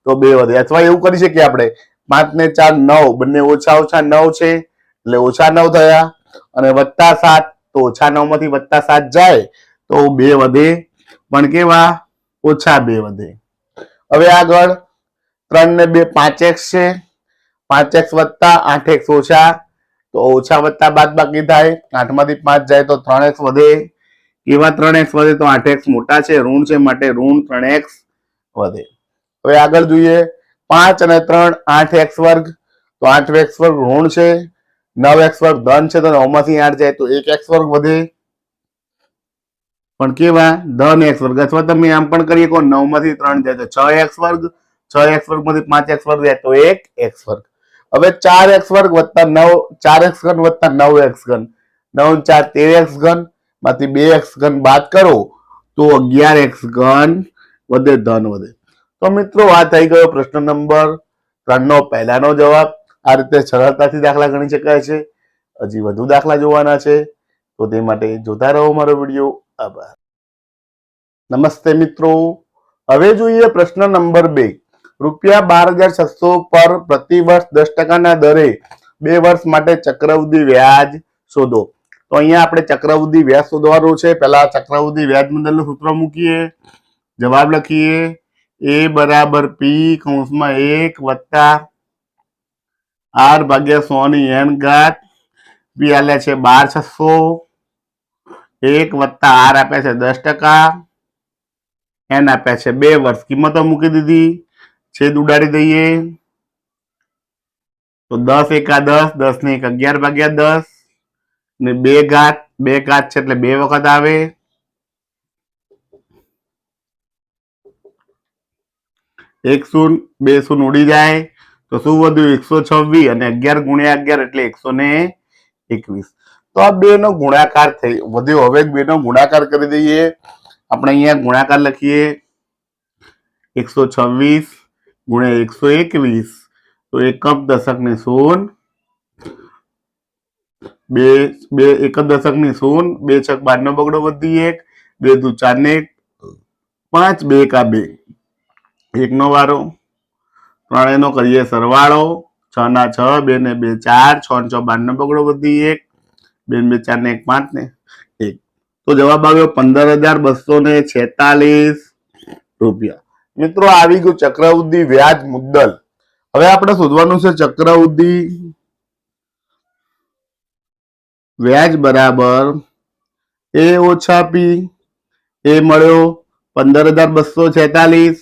તો 2 વધે. અથવા એવું કરી શકીએ આપણે 5 ને 4 9, બંને ઓછા ઓછા 9 છે એટલે ઓછા 9 થયા અને વત્તા 7 તો ઓછા 9 માંથી વત્તા 7 જાય તો 2 વધે, પણ કેવા ઓછા 2 વધે. હવે આગળ 3 ને 2 5x છે, 5x વત્તા 8x ઓછા તો ઓછા વત્તા બાદબાકી થાય, 8 માંથી 5 જાય તો 3x વધે. કેવા 3x વધે તો 8x મોટા છે, ઋણ છે, માટે ઋણ 3x વધે. હવે આગળ જોઈએ 5 અને 3 8x વર્ગ, તો 8x વર્ગ ઋણ છે, 9x વર્ગ ધન છે, તો 9 માંથી 8 જાય તો 1x વર્ગ વધે, પણ કેવા ધન x વર્ગ. અથવા તમે આમ પણ કરી શકો 9 માંથી 3 જાય તો 6x વર્ગ, 6x વર્ગ માંથી 5x વર્ગ જાય તો 1x વર્ગ. હવે 4x વર્ગ વત્તા 9, 4x ઘન વત્તા 9x ઘન, 9 4 13x ઘન માંથી 2x ઘન બાદ કરો તો 11x ઘન વધે, ધન વધે. તો મિત્રો આ થઈ ગયો પ્રશ્ન નંબર 3 નો પહેલાનો જવાબ. આ રીતે સરળતાથી દાખલા ગણી શકાય છે. હજી વધુ દાખલા જોવાના છે તો તે માટે જોતા રહો મારો વિડીયો. આભાર. નમસ્તે મિત્રો. હવે જોઈએ પ્રશ્ન નંબર 2. રૂપિયા 12,600 પર પ્રતિ વર્ષ 10% દરે 2 વર્ષ માટે ચક્રવૃદ્ધિ વ્યાજ શોધો. તો અહીંયા આપણે ચક્રવૃદ્ધિ વ્યાજ શોધવાનું છે. પહેલા ચક્રવૃદ્ધિ વ્યાજ મુદ્દલનું સૂત્ર મૂકીએ, જવાબ લખીએ. a બરાબર p કૌંસમાં 1 વત્તા r ભાગ્યા 100 ની n ઘાત. p આલે છે 12,600, 1 વત્તા r આપે છે 10%, n આપ્યા છે 2 વર્ષ. કિંમતો મૂકી દીધી, છેદ ઉડાડી દઈએ તો 10 એકા 10, 10 ને 1 11 ભાગ્યા 10 ને 2 ઘાત, 2 ઘાત છે એટલે 2 વખત આવે. 1 શૂન્ય 2 શૂન્ય ઉડી જાય તો શું વધ્યું 126 અને 11 ગુણ્યા 11 એટલે 121. તો આ 2 નો ગુણાકાર થઈ વધ્યો. હવે 2 નો ગુણાકાર કરી દઈએ. આપણે અહીંયા ગુણાકાર લખીએ 126 ગુણ્યા 121 તો એકમ દશક ની શૂન્ય, 2 એકમ દશક ની શૂન્ય, 2 છક 12 નો બગડો વધી 1, 2 દુ 4 ને 5, 2 એકા 2, 1 નો વારો, 3 નો કરીએ સરવાળો, 6 ના 6, 2 ને 2 4, 6 ને 6 12 નો બગડો વધી 1, 2 ને 2 4 ને 1 5 ને 1. તો જવાબ આવ્યો 15,246 રૂપિયા. મિત્રો આવી ગયું ચક્રવૃદ્ધિ વ્યાજ મુદ્દલ. હવે આપણે શોધવાનું છે ચક્રવૃદ્ધિ વ્યાજ બરાબર a ઓછા p. a મળ્યો 15,246,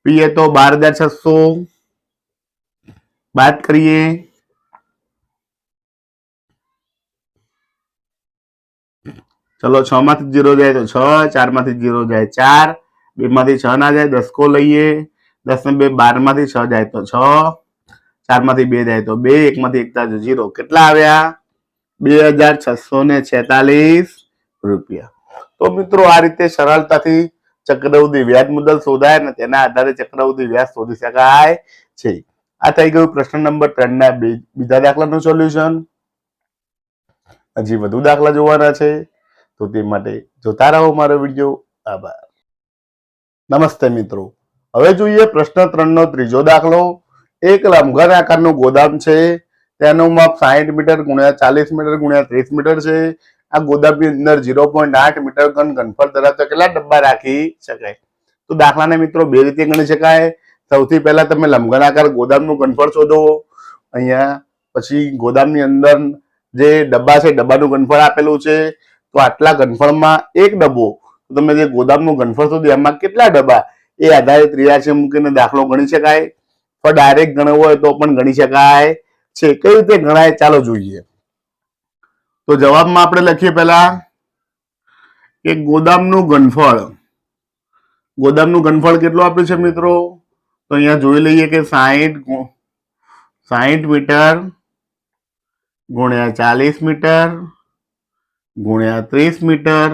p એ તો 12,600. બાદ કરીએ ચલો 6 માંથી 0 જાય તો 6, 4 માંથી 0 જાય 4, 2 માંથી 6 ના જાય 10 કો લઈએ, 10 ને 2 12 માંથી 6 જાય તો 6, 4 માંથી 2 જાય તો 2, 1 માંથી 1 જાય તો 0. કેટલા આવ્યા 2,646 રૂપિયા. તો મિત્રો આ રીતે સરળતાથી ચક્રવૃદ્ધિ વ્યાજ મુદ્દલ શોધાય અને તેના આધારે ચક્રવૃદ્ધિ વ્યાજ શોધી શકાય છે. આ થઈ ગયું પ્રશ્ન નંબર 3 ના બીજા દાખલાનું સોલ્યુશન. હજી વધુ દાખલા જોવાના છે તો તે માટે જોતા રહો મારો વિડીયો. આભાર. નમસ્તે મિત્રો. હવે જોઈએ પ્રશ્ન 3 નો ત્રીજો દાખલો. એક લંબઘન આકારનું ગોદામ છે. તેનું માપ 60 મીટર ગુણ્યા 40 મીટર ગુણ્યા 30 મીટર છે. આ ગોદામની અંદર 0.8 મીટર ઘન ઘનફળ ધરાવતા કેટલા ડબ્બા રાખી શકાય? તો દાખલાને મિત્રો બે રીતે ગણી શકાય. સૌથી પહેલા તમે લંબઘન આકાર ગોદામનું ઘનફળ શોધો અહીંયા, પછી ગોદામની અંદર જે ડબ્બા છે ડબ્બાનું ઘનફળ આપેલું છે, તો આટલા ઘનફળમાં એક ડબ્બો, તો તમે જે ગોદામનું ઘનફળ શોધ્યું એમાં કેટલા ડબ્બા એ આધારિત રેશિયો મૂકીને દાખલો ગણી શકાય, પણ ડાયરેક્ટ ગણવો હોય તો પણ ગણી શકાય છે. કઈ રીતે ગણાય ચાલો જોઈએ. તો જવાબમાં આપણે લખીએ પહેલા કે ગોદામનું ઘનફળ કેટલું આપ્યું છે મિત્રો? તો અહીંયા જોઈ લઈએ કે 60 મીટર ગુણ્યા 40 મીટર ગુણ્યા 30 મીટર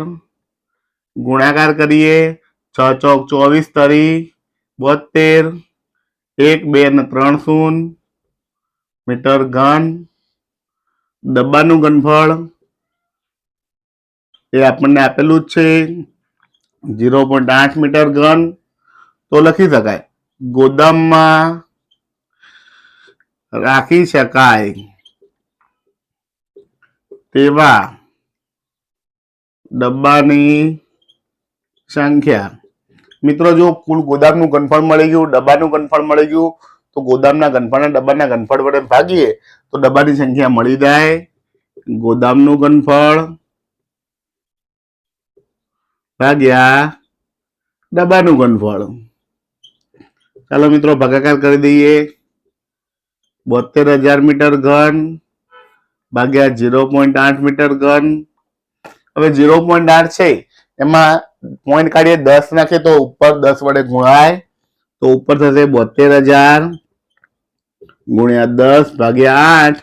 ગુણાકાર કરીએ 6 ચોક 24 તરી 72 1 2 ને 3 શૂન્ય મીટર ઘન. ડબ્બાનું ઘનફળ એ આપણને આપેલું જ છે 0.8 મીટર ઘન. તો લખી શકાય ગોદામમાં રાખી શકાય તેવા ડબ્બાની સંખ્યા. મિત્રો જો કુલ ગોદામનું ઘનફળ મળી ગયું, ડબ્બાનું ઘનફળ મળી ગયું, તો ગોદામના ઘનફળને ડબ્બાના ઘનફળ વડે ભાગીએ તો ડબ્બાની સંખ્યા મળી જાય. ગોદામનું ઘનફળ ભાગ્યા ડબ્બાનું ઘનફળ. ચાલો મિત્રો ભાગાકાર કરી દઈએ. 72,000 મીટર ઘન ભાગ્યા 0.8 મીટર ઘન. હવે 0.8 છે એમાં પોઈન્ટ કાઢીએ 10 નાખીએ તો ઉપર 10 વડે ગુણાય, તો ઉપર થશે 72,000 ગુણ્યા 10 ભાગ્યા 8,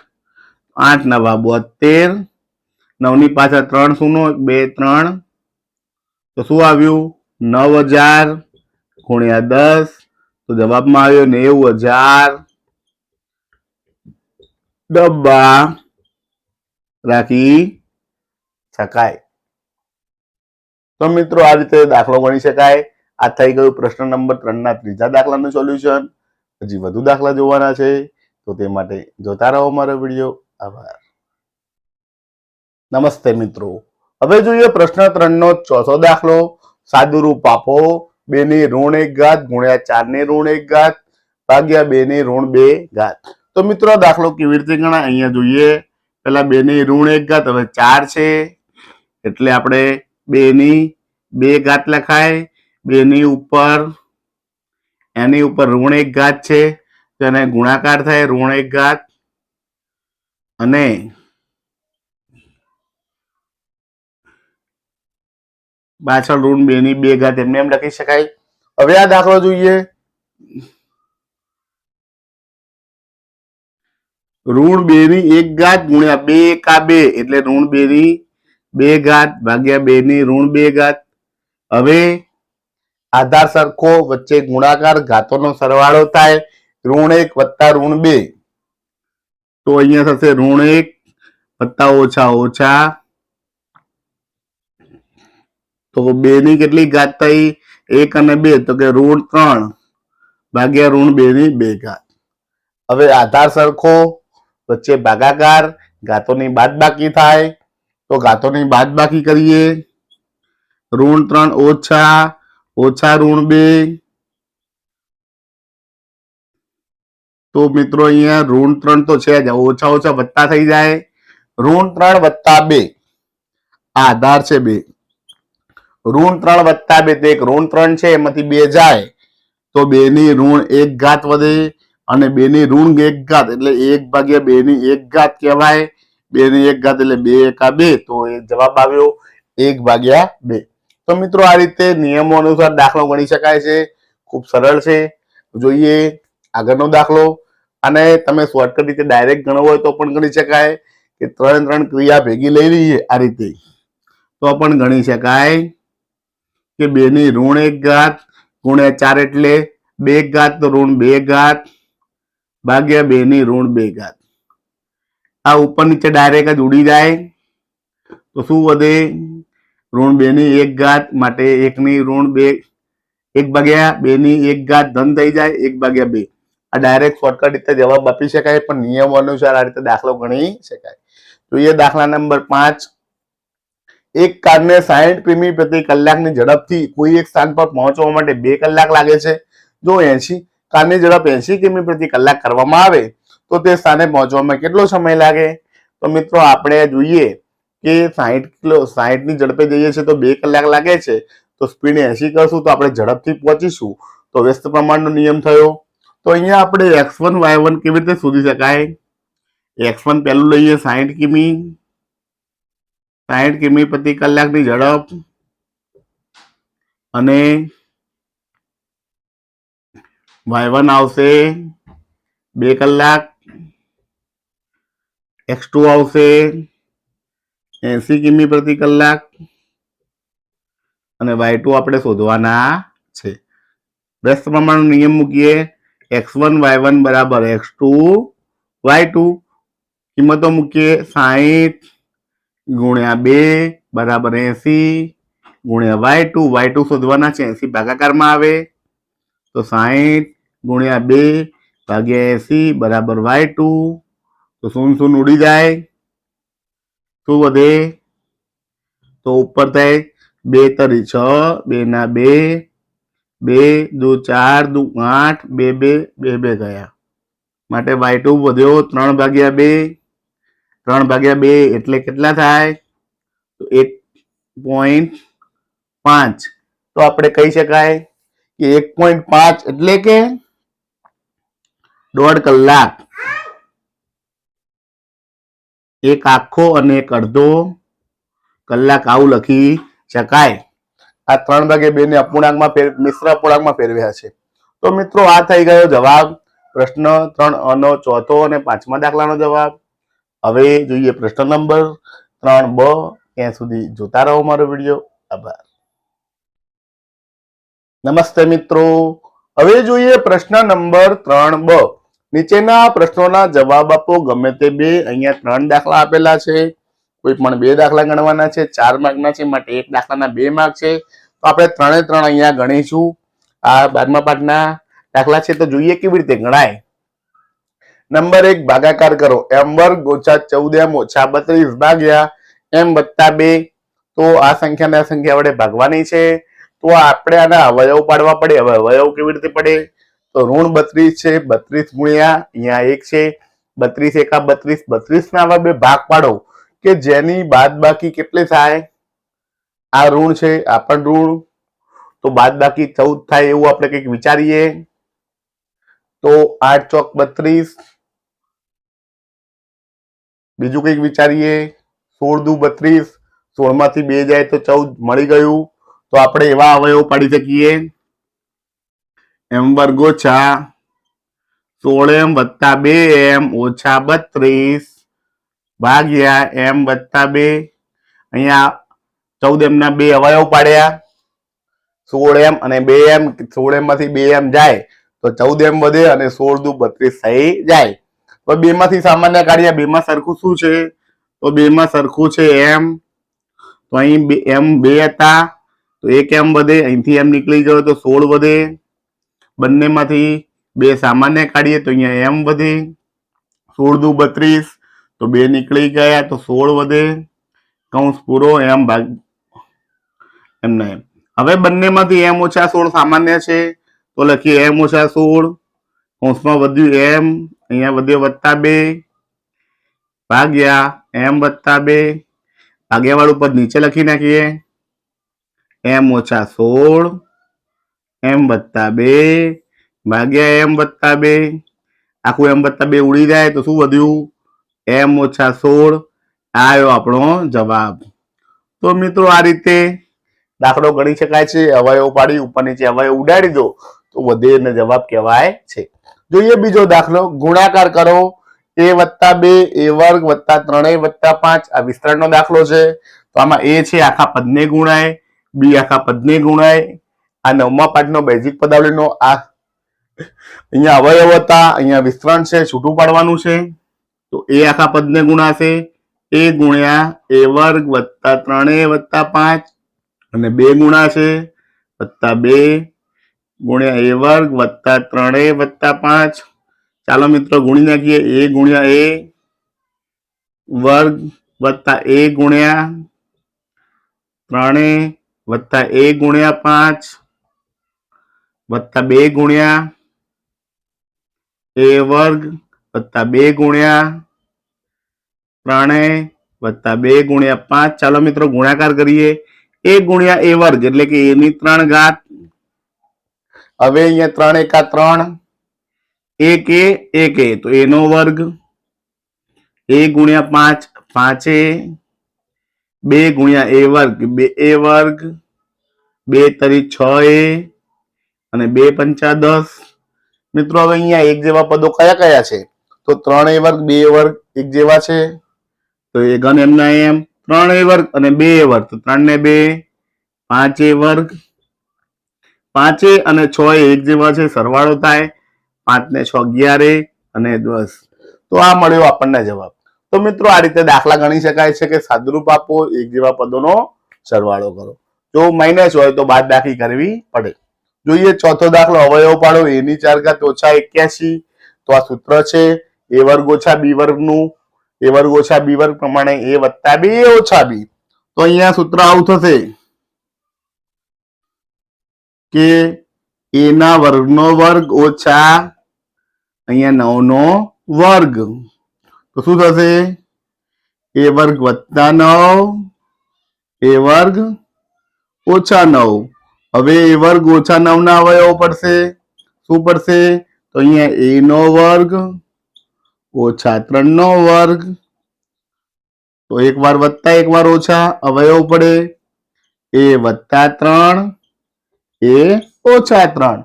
8 નવા 72, 9 ની પાછળ 3 શૂન્ય 2 3, તો શું આવ્યું 9,000 ગુણ્યા 10, તો જવાબમાં આવ્યો 90,000 ડબ્બા રાખી શકાય. તો મિત્રો આ રીતે દાખલો ગણી શકાય. આ થઈ ગયું પ્રશ્ન નંબર 3 ના ત્રીજા દાખલાનું સોલ્યુશન. હજી વધુ દાખલા જોવાના છે તો તે માટે જોતા રહો મારો વિડીયો. આભાર. નમસ્તે મિત્રો. હવે જોઈએ પ્રશ્ન 3 નો ચોથો દાખલો. સાદુરૂપ આપો 2 ની ઋણ 1 ઘાત ગુણ્યા 4 ની ઋણ 1 ઘાત ભાગ્યા 2 ની ઋણ 2 ઘાત. તો મિત્રો દાખલો કેવી રીતે ગણાય અહીંયા જોઈએ. પેલા 2 ની ઋણ 1 ઘાત, હવે 4 છે એટલે આપણે 2 ની 2 ઘાત લખાય. 2 ની ઉપર એની ઉપર ઋણ 1 ઘાત છે તો એને ગુણાકાર થાય ઋણ 1 ઘાત, અને પાછળ ઋણ 2 ની 2 ઘાત એમને એમ લખી શકાય. હવે આ દાખલો જોઈએ. ઋણ 2 ની 1 ઘાત ગુણ્યા 2 એકા 2 એટલે ઋણ 2 ની 2 ઘાત ભાગ્યા 2 ની ઋણ 2 ઘાત. હવે આધાર સરખો, વચ્ચે ગુણાકાર, ઘાતોનો સરવાળો થાય ઋણ 1 વત્તા ઋણ 2, તો અહીંયા થશે ઋણ 1 વત્તા ઓછા ઓછા, તો 2 ની કેટલી ઘાત થઈ 1 અને 2, તો કે ઋણ 3 ભાગ્યા ઋણ 2 ની 2 ઘાત. હવે આધાર સરખો, વચ્ચે ભાગાકાર, ઘાતોની બાદબાકી થાય તો ઘાતોની બાદબાકી કરીએ. ઋણ 3 ઓછા ઓછા ઋણ 2, તો મિત્રો અહીંયા ઋણ 3 તો છે જ, ઓછા ઓછા વત્તા થઈ જાય. ઋણ 3 વત્તા 2 આધાર છે 2, ઋણ 3 વત્તા 2 તો એક ઋણ 3 છે એમાંથી 2 જાય તો 2 ની ઋણ 1 ઘાત વધે, અને 2 ની ઋણ 1 ઘાત એટલે 1 ભાગ્યા 2 ની 1 ઘાત કહેવાય. 2 ની 1 ઘાત એટલે 2 એકા 2, તો એ જવાબ આવ્યો 1 ભાગ્યા 2. તો મિત્રો આ રીતે નિયમો અનુસાર દાખલો ગણી શકાય છે. ખૂબ સરળ છે. જોઈએ આગળનો દાખલો. અને તમે શોર્ટકટ રીતે ડાયરેક્ટ ગણવો હોય તો પણ ગણી શકાય કે 3 ક્રિયા ભેગી લઈ લઈએ આ રીતે તો પણ ગણી શકાય કે 2 ની ઋણ 1 ઘાત ગુણ્યા 4 એટલે 2 ઘાત, તો ઋણ 2 ઘાત ભાગ્યા 2 ની ઋણ 2 ઘાત. આ ઉપર નીચે ડાયરેક્ટ જ ઉડી જાય તો શું વધે ઋણ 2 ની 1 ઘાત, માટે 1 ની ઋણ 2, 1 ભાગ્યા 2 ની 1 ઘાત ધન થઈ જાય 1 ભાગ્યા 2. આ ડાયરેક્ટ શોર્ટકટ રીતે જવાબ આપી શકાય, પણ નિયમો અનુસાર આ રીતે દાખલો ગણી શકાય. જોઈએ દાખલા નંબર 5. એક કારને 60 કિમી પ્રતિ કલાકની ઝડપથી કોઈ એક સ્થાન પર પહોંચવા માટે 2 કલાક લાગે છે. જો કારની ઝડપ 80 કિમી પ્રતિ કલાક કરવામાં આવે તો તે સ્થાને પહોંચવામાં કેટલો સમય લાગે? તો મિત્રો આપણે જોઈએ કે 60 ની ઝડપે જઈએ છીએ તો 2 કલાક લાગે છે, તો સ્પીડ 80 કરશું તો આપણે ઝડપથી પહોંચીશું, તો વ્યસ્ત પ્રમાણનો નિયમ થયો. તો અહીંયા આપણે x1 y1 કેવી રીતે શોધી શકાય? x1 પહેલું લઈએ 60 કિમી, 60 કિમી પ્રતિ કલાકની ઝડપ, અને y1 આવશે 2 કલાક, x2 આવશે 80 કિમી પ્રતિ કલાક, અને y2 આપણે શોધવાના છે. વ્યસ્ત પ્રમાણનો નિયમ મૂકીએ, x1 y1 બરાબર x2 y2, કિંમતો મૂકીએ 60 ગુણ્યા 2 બરાબર 80 ગુણ્યા y2 શોધવાના છે, 80 ભાગાકારમાં આવે તો 60 ગુણ્યા 2 ભાગ્યા 80 બરાબર y2, તો 0 ઉડી જાય, શું વધે? તો ઉપર થાય 2 તરી 6, 2 ના 2, 2 દુ 4 દુ 8, 2 2 2 ગયા, માટે y2 વધ્યો 3/2, 3/2 એટલે કેટલા થાય? તો 1.5. તો આપણે કહી શકાય કે 1.5 એટલે કે 1.5 કલાક, એક આખો અને એક અડધો કલાક આવું લખી શકાય. આ 3/2 ને અપૂર્ણાંકમાં મિશ્ર અપૂર્ણાંકમાં ફેરવ્યા છે. તો મિત્રો આ થઈ ગયો જવાબ પ્રશ્ન 3 નો ચોથો અને 5મા દાખલાનો જવાબ. હવે જોઈએ પ્રશ્ન નંબર 3બ. ત્યાં સુધી જોતા રહો મારો વિડીયો. આભાર. નમસ્તે મિત્રો, હવે જોઈએ પ્રશ્ન નંબર 3બ. નીચેના પ્રશ્નોના જવાબ આપો, ગમે તે બે. અહીંયા 3 દાખલા આપેલા છે, કોઈ પણ 2 દાખલા ગણવાના છે, 4 માર્કના છે, માટે એક દાખલાના 2 માર્ક છે. તો આપણે 3 અહીંયા ગણીશું. આ 12મા પાઠના દાખલા છે, તો જોઈએ કેવી રીતે ગણાય. નંબર 1, ભાગાકાર કરો. m² ઓછા 14m ઓછા 32 ભાગ્યા m વત્તા 2. તો આ સંખ્યાને આ સંખ્યા વડે ભાગવાની છે, તો આપણે આના અવયવ પાડવા પડે. હવે અવયવ કેવી રીતે પડે? તો ઋણ 32 છે, 32 ગુણ્યા અહીંયા 1 છે, 32 એકા 32, 32 ના આવા બે ભાગ પાડો કે જેની બાદબાકી કેટલી થાય? આ ઋણ છે, આ પણ ઋણ, તો બાદબાકી 14 થાય એવું આપણે કંઈક વિચારીએ. તો 8 ચોક 32, બીજું કંઈક વિચારીએ. 16 દુ 32, 16 માંથી 2 જાય તો 14 મળી ગયું. તો આપણે એવા અવયવ પાડી શકીએ, m² ઓછા 16m વત્તા 2m ઓછા 32 ભાગ્યા m વત્તા 2. અહીંયા 14m ના 2 અવયવ પાડ્યા, 16m અને 2m. 16m માંથી 2m જાય તો 14m વધે અને 16 દુ 32 થઈ જાય. તો 2 માંથી સામાન્ય કાઢ્યા, 2 માં સરખું શું છે? તો 2 માં સરખું છે m. તો અહીં m 2 હતા તો 1 m વધે, અહીંથી m નીકળી ગયો તો 16 વધે. બંનેમાંથી 2 સામાન્ય કાઢીએ તો અહીંયા m વધે, 16 દુ 32, તો 2 નીકળી ગયા તો 16 વધે, કૌંસ પૂરો. m ભાગ એમના એમ. હવે બંનેમાંથી m ઓછા 16 સામાન્ય છે, તો લખીએ m ઓછા 16, કૌંસમાં વધ્યું m, અહીંયા વધ્યો વત્તા 2 ભાગ્યા m વત્તા 2. ભાગ્યાવાળું પદ નીચે લખી નાખીએ, m ઓછા 16 m વત્તા 2 ભાગ્યા m વત્તા 2. આખું m વત્તા 2 ઉડી જાય તો શું વધ્યું? m ઓછા 16. આ આવ્યો આપણો જવાબ. તો મિત્રો આ રીતે દાખલો ગણી શકાય છે. અવયવ પાડી ઉપર નીચે અવયવ ઉડાડી દો તો વધે ને જવાબ કહેવાય છે. જોઈએ બીજો દાખલો, ગુણાકાર કરો. a વત્તા 2 a વર્ગ વત્તા 3a વત્તા 5. આ વિસ્તરણનો દાખલો છે. તો આમાં a છે આખા પદને ગુણાય, b આખા પદને ગુણાય. આ 9મા પાઠનો બેઝિક પદાવલીનો આ અહીંયા અવયવ હતા, અહીંયા વિસ્તરણ છે, છૂટું પાડવાનું છે. તો a આખા પદને ગુણાશે, a ગુણ્યા a વર્ગ વત્તા 3a વત્તા 5, અને 2 ગુણાશે વત્તા 2 ગુણ્યા a વર્ગ વત્તા 3a વત્તા 5. ચાલો મિત્રો ગુણી નાખીએ, a ગુણ્યા a વર્ગ વત્તા a ગુણ્યા 3a વત્તા a ગુણ્યા 5 વત્તા 2 ગુણ્યા a વર્ગ વત્તા 2 ગુણ્યા ત્રણેય વત્તા 2 ગુણ્યા 5. ચાલો મિત્રો ગુણાકાર કરીએ. 1 ગુણ્યા a વર્ગ એટલે કે a ની 3 ઘાત. હવે અહીંયા 3 એકા 3, 1 a તો a નો વર્ગ. 1 ગુણ્યા 5 5a, 2 ગુણ્યા a વર્ગ 2a વર્ગ, 2 તરી 6a અને 2 પંચા 10. મિત્રો હવે અહીંયા એક જેવા પદો કયા કયા છે? તો 3a વર્ગ 2a વર્ગ એક જેવા છે, તો એ ઘન એમના એમ. 3a વર્ગ અને 2a વર્ગ તો 3 ને 2 5a વર્ગ. 5a અને 6a એક જેવા છે, સરવાળો થાય 5 ને 6 11 અને 10. તો આ મળ્યો આપણને જવાબ. તો મિત્રો આ રીતે દાખલા ગણી શકાય છે કે સાદુરૂપ આપો, એક જેવા પદોનો સરવાળો કરો. જો માઇનસ હોય તો બાદબાકી કરવી પડે. જોઈએ ચોથો દાખલો. અવયવ પાડો. a ની 4 ઘાત ઓછા 81. તો આ સૂત્ર છે a વર્ગ ઓછા b વર્ગનું. a વર્ગ ઓછા b વર્ગ પ્રમાણે a વત્તા b a ઓછા b. તો અહીંયા સૂત્ર આવું થશે કે a ના વર્ગનો વર્ગ ઓછા અહીંયા 9 નો વર્ગ. તો શું થશે? a વર્ગ વત્તા 9 a વર્ગ ઓછા 9. હવે a વર્ગ ઓછા 9 ના અવયવ પડશે. શું પડશે? તો અહીંયા a નો વર્ગ ઓછા 3 નો વર્ગ. તો એક વાર વત્તા એક વાર ઓછા અવયવ પડે. a વત્તા 3 a ઓછા 3.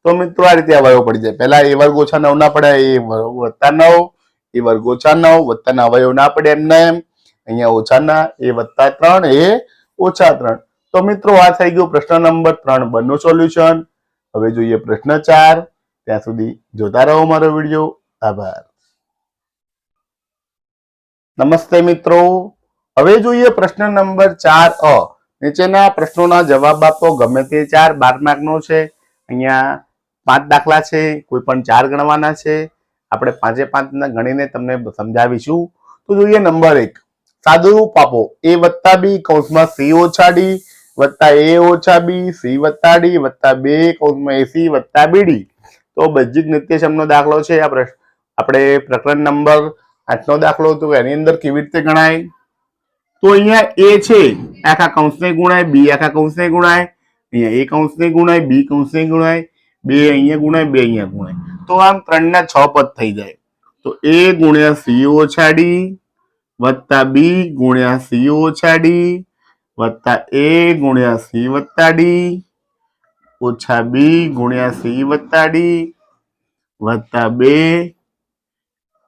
તો મિત્રો આ રીતે અવયવ પડી જાય. પહેલા a વર્ગ ઓછા 9 ના પડ્યા, a વત્તા 9, a વર્ગ ઓછા 9 વત્તા ના અવયવ ના પડે એમને એમ. અહીંયા ઓછા ના a વત્તા 3 a ઓછા 3. તો મિત્રો આ થઈ ગયો પ્રશ્ન નંબર 3 બંને સોલ્યુશન. હવે જોઈએ પ્રશ્ન 4. ત્યાં સુધી જોતા રહો મારો વિડીયો. આભાર. નમસ્તે મિત્રો. હવે જોઈએ પ્રશ્ન નંબર 4 અ. નીચેના પ્રશ્નોના જવાબ આપો. ગમે તે 4 12 માર્કનો છે. અહીંયા 5 દાખલા છે, કોઈ પણ 4 ગણવાના છે. આપણે 5 ના ગણીને તમને સમજાવીશું. તો જોઈએ નંબર 1. સાદુરૂપ આપો. a વત્તા b કૌંસમાં c ઓછા d વત્તા a ઓછા b c વત્તા d વત્તા 2 કૌંસમાં ac વત્તા bd. તો બજ્જિક નિત્યસમનો દાખલો છે. આપણે પ્રકરણ નંબર 8 નો દાખલો હતો. એની અંદર કેવી રીતે ગણાય? તો અહીંયા a છે આખા કૌંસને ગુણાય, b આખા કૌંસને ગુણાય, અહીંયા a કૌંસને ગુણાય, b કૌંસને ગુણાય, 2 અહીંયા ગુણાય, 2 અહીંયા ગુણાય. તો આમ 3 ના 6 પદ થઈ જાય. તો a ગુણ્યા c ઓછા d વત્તા b ગુણ્યા c ઓછા d વત્તા a ગુણ્યા c વત્તા d ઓછા b ગુણ્યા c વત્તા d વત્તા 2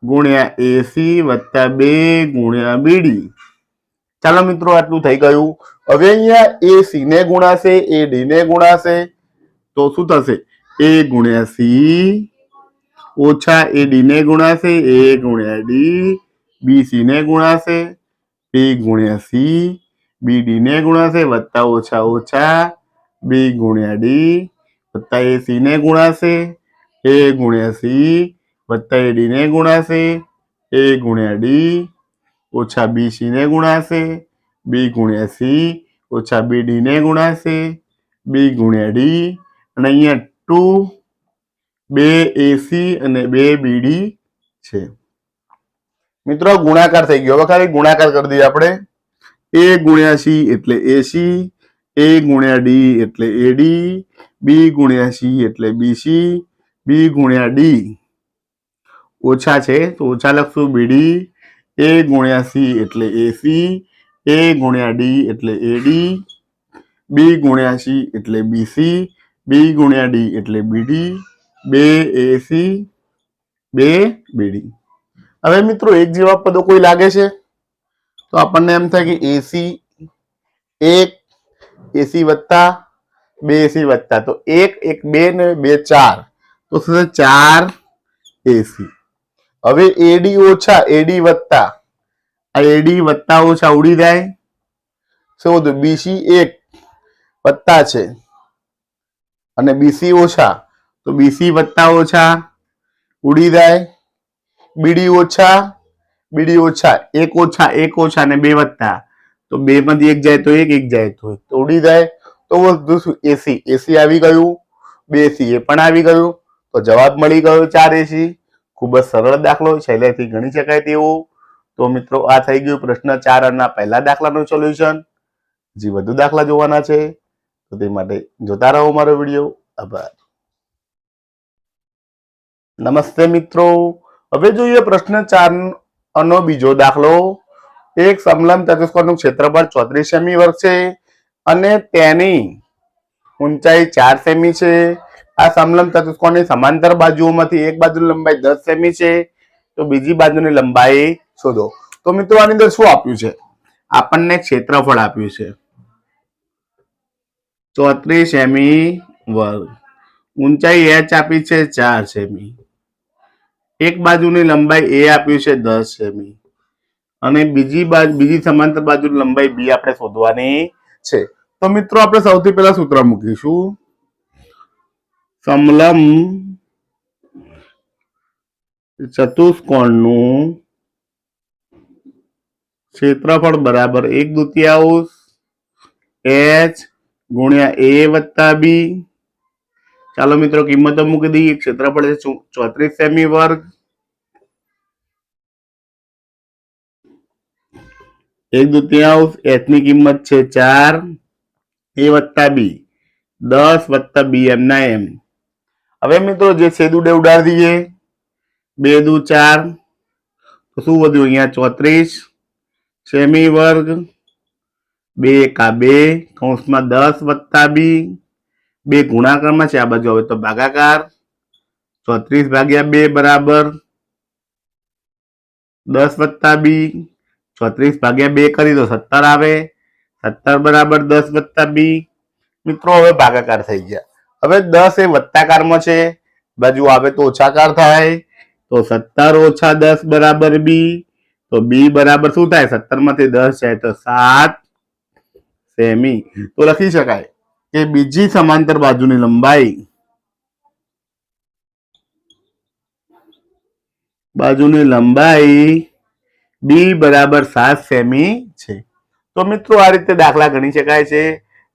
ગુણ્યા ac વત્તા 2 ગુણ્યા bd. ચાલો મિત્રો આટલું થઈ ગયું. હવે અહીંયા a c ને ગુણાશે, a d ને ગુણાશે. તો શું થશે? a ગુણ્યા c ઓછા a d ને ગુણાશે, a ગુણ્યા d, b c ને ગુણાશે, b ગુણ્યા c, b d ને ગુણાશે વત્તા ઓછા ઓછા b ગુણ્યા d વત્તા a c ને ગુણાશે, a ગુણ્યા c વત્તા a d ને ગુણાશે, a ગુણ્યા d ઓછા b c ને ગુણાશે, b ગુણ્યા c ઓછા b d ને ગુણાશે, b ગુણ્યા d અને અહીંયા 2 ac અને 2 bd છે. મિત્રો ગુણાકાર થઈ ગયો. હવે ખાલી ગુણાકાર કરી દઈએ આપણે. a ગુણ્યા c એટલે ac, a ગુણ્યા d એટલે ad, b ગુણ્યા c એટલે bc, b ગુણ્યા d ઓછા છે તો ઓછા લખશું bd, a ગુણ્યા c એટલે ac, a ગુણ્યા d એટલે ad, b ગુણ્યા c એટલે bc, b ગુણ્યા d એટલે bd, 2 ac 2 bd. હવે મિત્રો એક જેવા પદો કોઈ લાગે છે? તો આપણને એમ થાય કે ac 1 ac વત્તા 2 ac વત્તા, તો 1 1 2 ને 2 4, તો થશે 4 ac. હવે ad ઓછા ad વત્તા, આ ad વત્તા ઓછા ઉડી જાય. શું હતું? bc 1 વત્તા છે અને bc ઓછા, તો bc વત્તા ઓછા ઉડી જાય. bd ઓછા, bd ઓછા, 1 ઓછા 1 ઓછા અને 2 વત્તા, તો 2 માંથી 1 જાય તો 1, 1 જાય તો ઉડી જાય. તો વધુ શું? ac, ac આવી ગયું, 2ac એ પણ આવી ગયું. તો જવાબ મળી ગયો 4 ac. ખૂબ જ સરળ દાખલો, સહેલાઈથી ગણી શકાય તેવો. તો મિત્રો આ થઈ ગયું પ્રશ્ન 4 ના પહેલા દાખલાનું સોલ્યુશન. હજી વધુ દાખલા જોવાના છે તો તે માટે જોતા રહો મારો વિડીયો. આભાર. નમસ્તે મિત્રો, હવે જોઈએ પ્રશ્ન 4 નો બીજો દાખલો. એક સમલંબ ચતુષ્કોણનું ક્ષેત્રફળ 34 સેમી વર્ગ છે અને તેની ઊંચાઈ 4 સેમી છે. આ સમલંબ ચતુષ્કોણની સમાંતર બાજુઓમાંથી એક બાજુની લંબાઈ 10 સેમી છે, તો બીજી બાજુની લંબાઈ શોધો. તો મિત્રો આની અંદર શું આપ્યું છે? આપણને ક્ષેત્રફળ આપ્યું છે 34 સેમી વર્ગ, ઊંચાઈ h આપી છે 4 સેમી, એક બાજુની લંબાઈ a આપ્યું છે 10 સેમી અને બીજી સમાંતર બાજુની લંબાઈ b આપણે શોધવાની છે. તો મિત્રો આપણે સૌથી પહેલા સૂત્ર મૂકીશું. સમલંબ ચતુષ્કોણનું ક્ષેત્રફળ બરાબર 1/2 h ગુણ્યા a વત્તા b. ચાલો મિત્રો કિંમતો મૂકી દઈએ. ક્ષેત્રફળ છે 34 સેમી વર્ગ, 1/2 h ની કિંમત છે 4, a વત્તા b 10 વત્તા b એમ ના એમ. હવે મિત્રો જે છેદ ઉડે ઉડાડી દઈએ. 2 દુ 4, તો શું વધ્યું? અહીંયા 34 સેમી વર્ગ, 2 એકા 2 કૌંસમાં 10 વત્તા b, 2 ગુણાકારમાં છે આ બાજુ, હવે તો ભાગાકાર. 34 ભાગ્યા 2 બરાબર 10 વત્તા b, 34 ભાગ્યા 2 કરી દો 17 આવે, 17 બરાબર 10 વત્તા b. મિત્રો હવે ભાગાકાર થઈ ગયા. હવે 10 એ વત્તાકારમાં છે, બાજુ આવે તો ઓછાકાર થાય, તો 17 ઓછા 10 બરાબર b. તો b બરાબર શું થાય? 17 માંથી 10 જાય તો 7 સેમી. તો લખી શકાય કે બીજી સમાંતર બાજુની લંબાઈ b બરાબર 7 સેમી છે. તો મિત્રો આ રીતે દાખલા ગણી શકાય છે.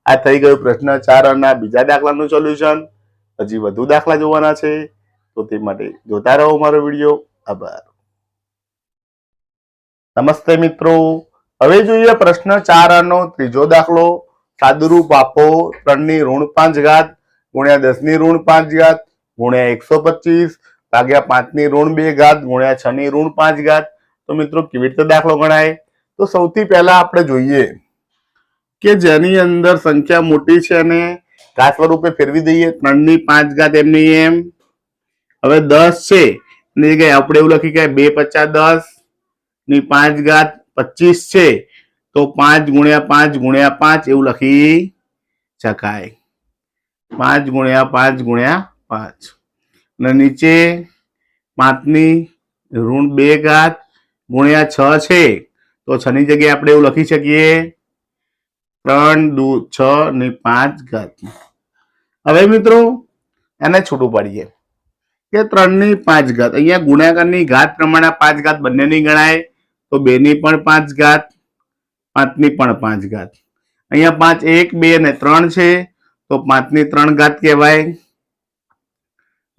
આ થઈ ગયું પ્રશ્ન 4 ના બીજા દાખલાનું સોલ્યુશન. હજી વધુ દાખલા જોવાના છે તો તે માટે જોતા રહો મારો વિડીયો. આભાર. નમસ્તે મિત્રો, હવે જોઈએ પ્રશ્ન 4 નો ત્રીજો દાખલો. સાદુરૂપ આપો. 3 ની ઋણ 5 ઘાત ગુણ્યા 10 ની ઋણ 5 ઘાત ગુણ્યા 125 ભાગ્યા 5 ની ઋણ 2 ઘાત ગુણ્યા 6 ની ઋણ 5 ઘાત. તો મિત્રો કેવી રીતે દાખલો ગણાય? તો સૌથી પહેલા આપણે જોઈએ કે જેની અંદર સંખ્યા મોટી છે અને ઘાત સ્વરૂપે ફેરવી દઈએ. 3 ની 5 ઘાત એમની એમ. હવે 10 છે એની જગ્યાએ આપણે એવું લખી કે 2 50 10 ની 5 ઘાત 25 છે, તો 5 ગુણ્યા 5 ગુણ્યા 5 એવું લખી શકાય. 5 ગુણ્યા 5 ગુણ્યા 5 અને નીચે 5 ની ઋણ 2 ઘાત ગુણ્યા 6 છે, તો 6 ની જગ્યાએ આપણે એવું લખી શકીએ 3 દુ 6 ની 5 ઘાત. હવે મિત્રો એને છૂટું પાડીએ કે 3 ની 5 ઘાત, અહીંયા ગુણાકારની ઘાત પ્રમાણે 5 ઘાત બંનેની ગણાય, તો 2 ની પણ 5 ઘાત, 5 ની પણ 5 ઘાત. અહીંયા 5 1 2 અને 3 છે, તો 5 ની 3 ઘાત કહેવાય.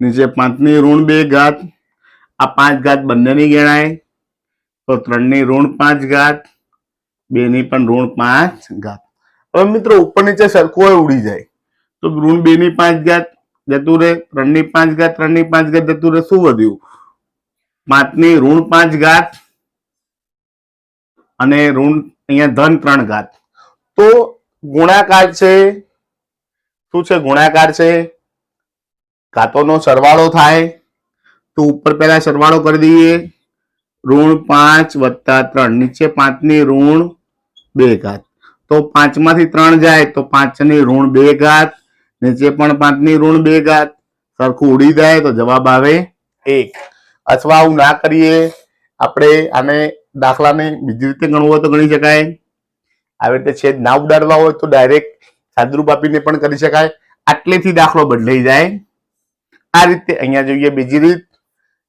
નીચે 5 ની ઋણ 2 ઘાત, આ 5 ઘાત બંનેની ગણાય, તો 3 ની ઋણ 5 ઘાત, 2 ની પણ ઋણ 5 ઘાત. હવે મિત્રો ઉપર નીચે સરખું હોય ઉડી જાય, તો ઋણ 2 ની 5 ઘાત જતું રહે, 3 ની 5 ઘાત 3 ની 5 ઘાત જતું રહે. શું વધ્યું? 5 ની ઋણ 5 ઘાત અને ઋણ અહીંયા ધન 3 ઘાત. તો ગુણાકાર છે. શું છે? ગુણાકાર છે. ઘાતોનો સરવાળો થાય, તો ઉપર પહેલા સરવાળો કરી દઈએ. ઋણ 5 વત્તા 3, નીચે 5 ની ઋણ 2 ઘાત, તો 5 માંથી 3 જાય તો 5 ની ઋણ 2 ઘાત, નીચે પણ 5 ની ઋણ 2 ઘાત, સરખું ઉડી જાય તો જવાબ આવે 1. અથવા આવું ના કરીએ, આપણે આને દાખલાને બીજી રીતે ગણવું હોય તો ગણી શકાય. આવી રીતે છેદ ના ઉડાડવા હોય તો ડાયરેક્ટ સાદુરૂપ આપીને પણ કરી શકાય. આટલેથી દાખલો બદલાઈ જાય. આ રીતે અહીંયા જોઈએ બીજી રીત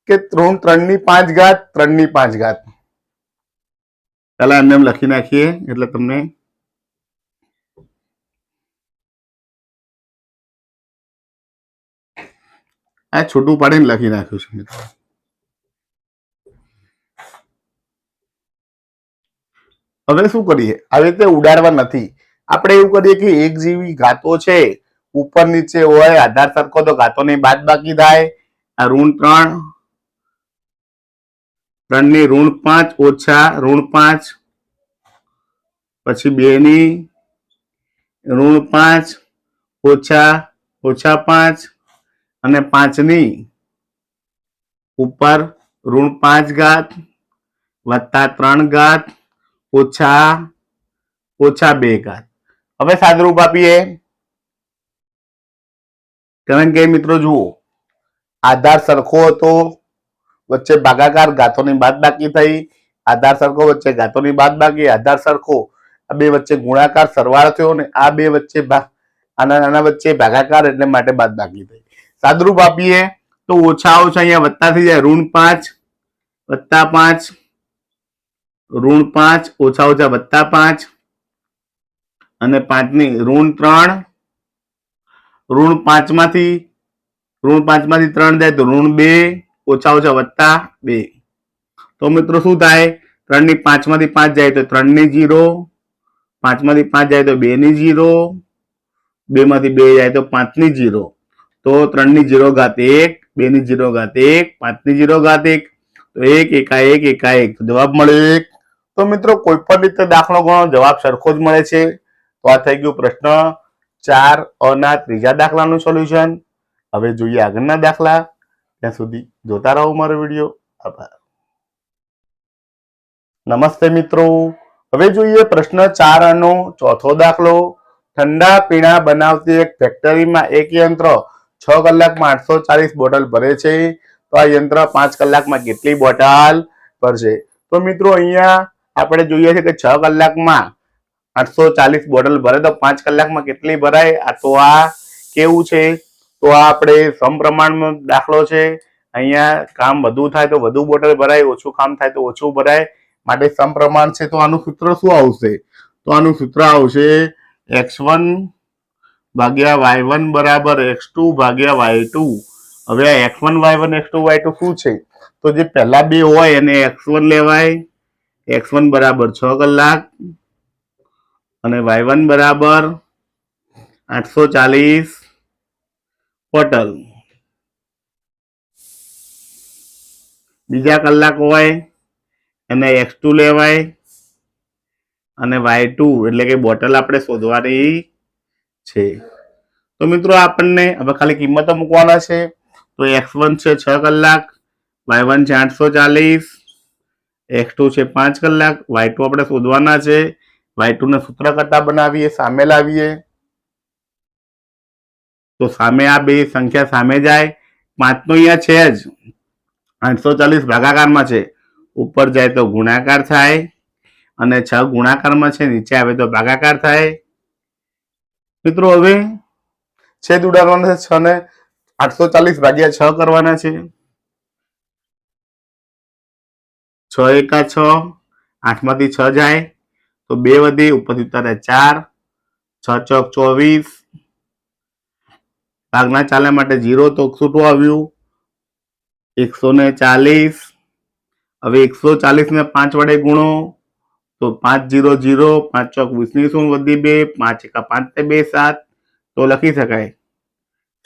કે ઋણ 3 ની 5 ઘાત 3 ની 5 ઘાત. પહેલા એમને એમ લખી નાખીએ એટલે તમને આ છોટું પાડીને લખી નાખ્યું છે મિત્રો. હવે શું કરીએ, આવી રીતે ઉડાડવા નથી, આપણે એવું કરીએ કે એક જેવી ઘાતો છે ઉપર નીચે હોય, આધાર સરખો તો ઘાતોની બાદબાકી થાય. આ ઋણ 3 ની ઋણ 5 ઓછા ઋણ 5, પછી 2 ની ઋણ 5 ઓછા ઓછા 5 અને 5 ની ઉપર ઋણ 5 ઘાત વત્તા 3 ઘાત ઓછા ઓછા 2 ઘાત. હવે સાદરૂપ આપીએ, કારણ કે મિત્રો જુઓ આધાર સરખો હતો, વચ્ચે ભાગાકાર, ઘાતોની બાદબાકી થઈ, આધાર સરખો વચ્ચે ઘાતોની બાદબાકી, આધાર સરખો, આ બે વચ્ચે ગુણાકાર સરવાળો થયો ને આ બે વચ્ચે આના નાના વચ્ચે ભાગાકાર, એટલે માટે બાદબાકી થઈ. સાદરૂપ આપીએ તો ઓછા ઓછા અહીંયા વત્તા થઈ જાય, ઋણ 5 વત્તા 5 ઋણ 5 ઓછા ઓછા વત્તા 5 અને 5 ની ઋણ 3, ઋણ 5 માંથી 3 જાય તો ઋણ 2 ઓછા ઓછા વત્તા 2. તો મિત્રો શું થાય, 3 ની 5 માંથી 5 જાય તો 3 ની 0, 5 માંથી 5 જાય તો 2 ની 0, 2 માંથી 2 જાય તો 5 ની 0. તો 3 ની 0 ઘાત 1, 2 ની 0 ઘાત 1, 5 ની 0 ઘાત 1, તો 1 એકા 1 એકા 1, જવાબ મળે 1. તો મિત્રો કોઈ પણ રીતે દાખલો ગણો જવાબ સરખો જ મળે છે. તો આ થઈ ગયું પ્રશ્ન 4 ના ત્રીજા દાખલાનું સોલ્યુશન. હવે જોઈએ આગળના દાખલા, ત્યાં સુધી જોતા રહો મારો વિડીયો. આભાર. નમસ્તે મિત્રો, હવે જોઈએ પ્રશ્ન 4 નો ચોથો દાખલો. ઠંડા પીણા બનાવતી એક ફેક્ટરીમાં એક યંત્ર 6 કલાકમાં 840 બોટલ ભરે છે, તો આ યંત્ર 5 કલાકમાં કેટલી બોટલ ભરશે? તો મિત્રો અહીંયા આપણે જોઈએ છે કે 6 કલાકમાં 840 બોટલ ભરે તો 5 કલાકમાં કેટલી ભરાય? આ તો આ કેવું છે, તો આ આપણે સમપ્રમાણનો દાખલો છે. અહીંયા કામ વધુ થાય તો વધુ બોટલ ભરાય, ઓછું કામ થાય તો ઓછું ભરાય, માટે સમપ્રમાણ છે. તો આનું સૂત્ર શું આવશે? તો આનું સૂત્ર આવશે x1 ભાગ્યા y1 બરાબર x2 ભાગ્યા y2. હવે આ x1 y1 x2 y2 શું છે? તો જે પહેલા બે હોય એને x1 લેવાય, x1 બરાબર 6 કલાક અને y1 બરાબર 840 બોટલ. બીજા કલાક હોય એને x2 લેવાય અને y2 એટલે કે બોટલ આપણે શોધવાની છે. તો મિત્રો આપણને હવે ખાલી કિંમતો મૂકવાના છે. તો x1 છે 6 કલાક, y1 છે 840, x2 છે 5 કલાક, y2 આપણે શોધવાના છે. y2 ને સૂત્ર કરતા બનાવીએ, સામે લાવીએ, તો સામે આ બે સંખ્યા સામે જાય. 5 નો અહીંયા છે જ, 840 ભાગાકારમાં છે, ઉપર જાય તો ગુણાકાર થાય, અને 6 ગુણાકારમાં છે, નીચે આવે તો ભાગાકાર થાય. મિત્રો હવે છેદ ઉડાડવાના છે, 6 ને 840 ભાગ્યા 6 કરવાના છે. 6 એકા 6, 8 માંથી 6 જાય તો 2 વધી, ઉપરથી ઉતારે 4, 6 ચોક 24, ભાગના ચાલે માટે 0, તો છૂટું આવ્યું 140. હવે 140 ને 5 વડે ગુણો તો 5 0 0, 5 ચોક 20 ની શૂન્ય વધી 2, 5 એકા 5 ને 2 7, તો લખી શકાય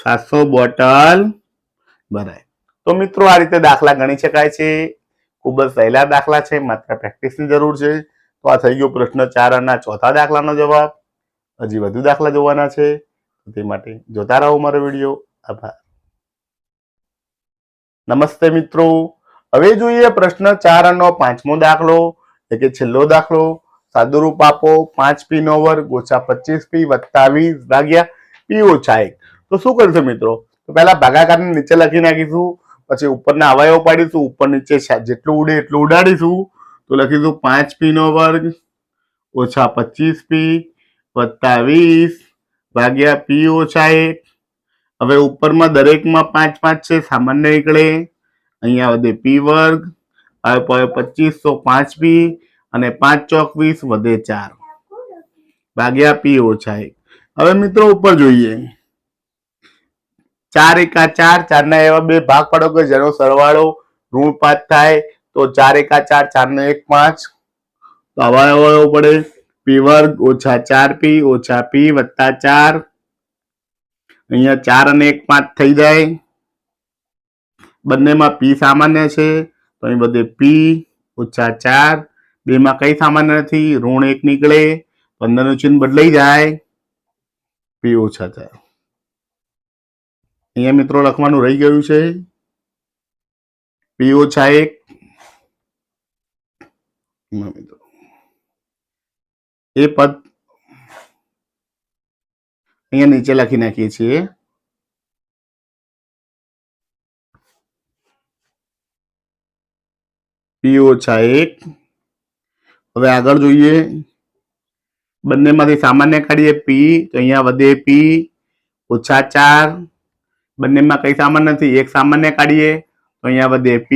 700 બોટલ ભરાય. તો મિત્રો આ રીતે દાખલા ગણી શકાય છે. ખૂબ જ સહેલા દાખલા છે, માત્ર પ્રેક્ટિસની જરૂર છે. તો આ થઈ ગયો પ્રશ્ન 4 ના ચોથા દાખલાનો જવાબ. હજી વધુ દાખલા જોવાના છે, તે માટે જોતા રહો મારો વિડીયો. આભાર. નમસ્તે મિત્રો, હવે જોઈએ પ્રશ્ન 4 નો પાંચમો દાખલો, એટલે કે છેલ્લો દાખલો. સાદુરૂપ આપો 5p નો વર્ગ ઓછા 25p વત્તા 20 ભાગ્યા p ઓછા 1. તો શું કરશું મિત્રો? તો પહેલા ભાગાકારને નીચે લખી નાખીશું, પછી ઉપરના અવયવ પાડીશું, ઉપર નીચે જેટલું ઉડે એટલું ઉડાડીશું. તો લખીશું 5p નો વર્ગ ઓછા 25p વત્તા 20 ભાગ્યા p ઓછા 1. હવે ઉપરમાં દરેકમાં 5 5 છે, સામાન્ય નીકળે, અહીંયા વધે p વર્ગ, હવે 25 તો 5p અને 5 ચોક 20 વધે 4 ભાગ્યા p ઓછા 1. હવે મિત્રો ઉપર જોઈએ, 4 એકા 4, 4 ના એવા બે ભાગ પાડો કે જેનો સરવાળો ઋણ 5 થાય. તો 4 એકા 4, 4 ને 1 5, તો તો આવા આવવું પડે p વર્ગ ઓછા 4p ઓછા p વત્તા 4. અહીંયા 4 અને 1 5 થઈ જાય. બંનેમાં p સામાન્ય છે તો અહીં બધે p ઓછા 4. બેમાં કઈ સામાન્ય નથી, ઋણ 1 નીકળે, 15 નું ચિહ્ન બદલાઈ જાય, p ઓછા 4. અહીંયા મિત્રો લખવાનું રહી ગયું છે p ઓછા 1. એ પદ અહીંયા નીચે લખી નાખીએ છીએ. p ઓછા 1. હવે આગળ જોઈએ, બંનેમાંથી સામાન્ય કાઢીએ p તો અહીંયા વધે p ઓછા 4. બંનેમાં કઈ સામાન્ય નથી, એક સામાન્ય કાઢીએ તો અહીંયા વધે p,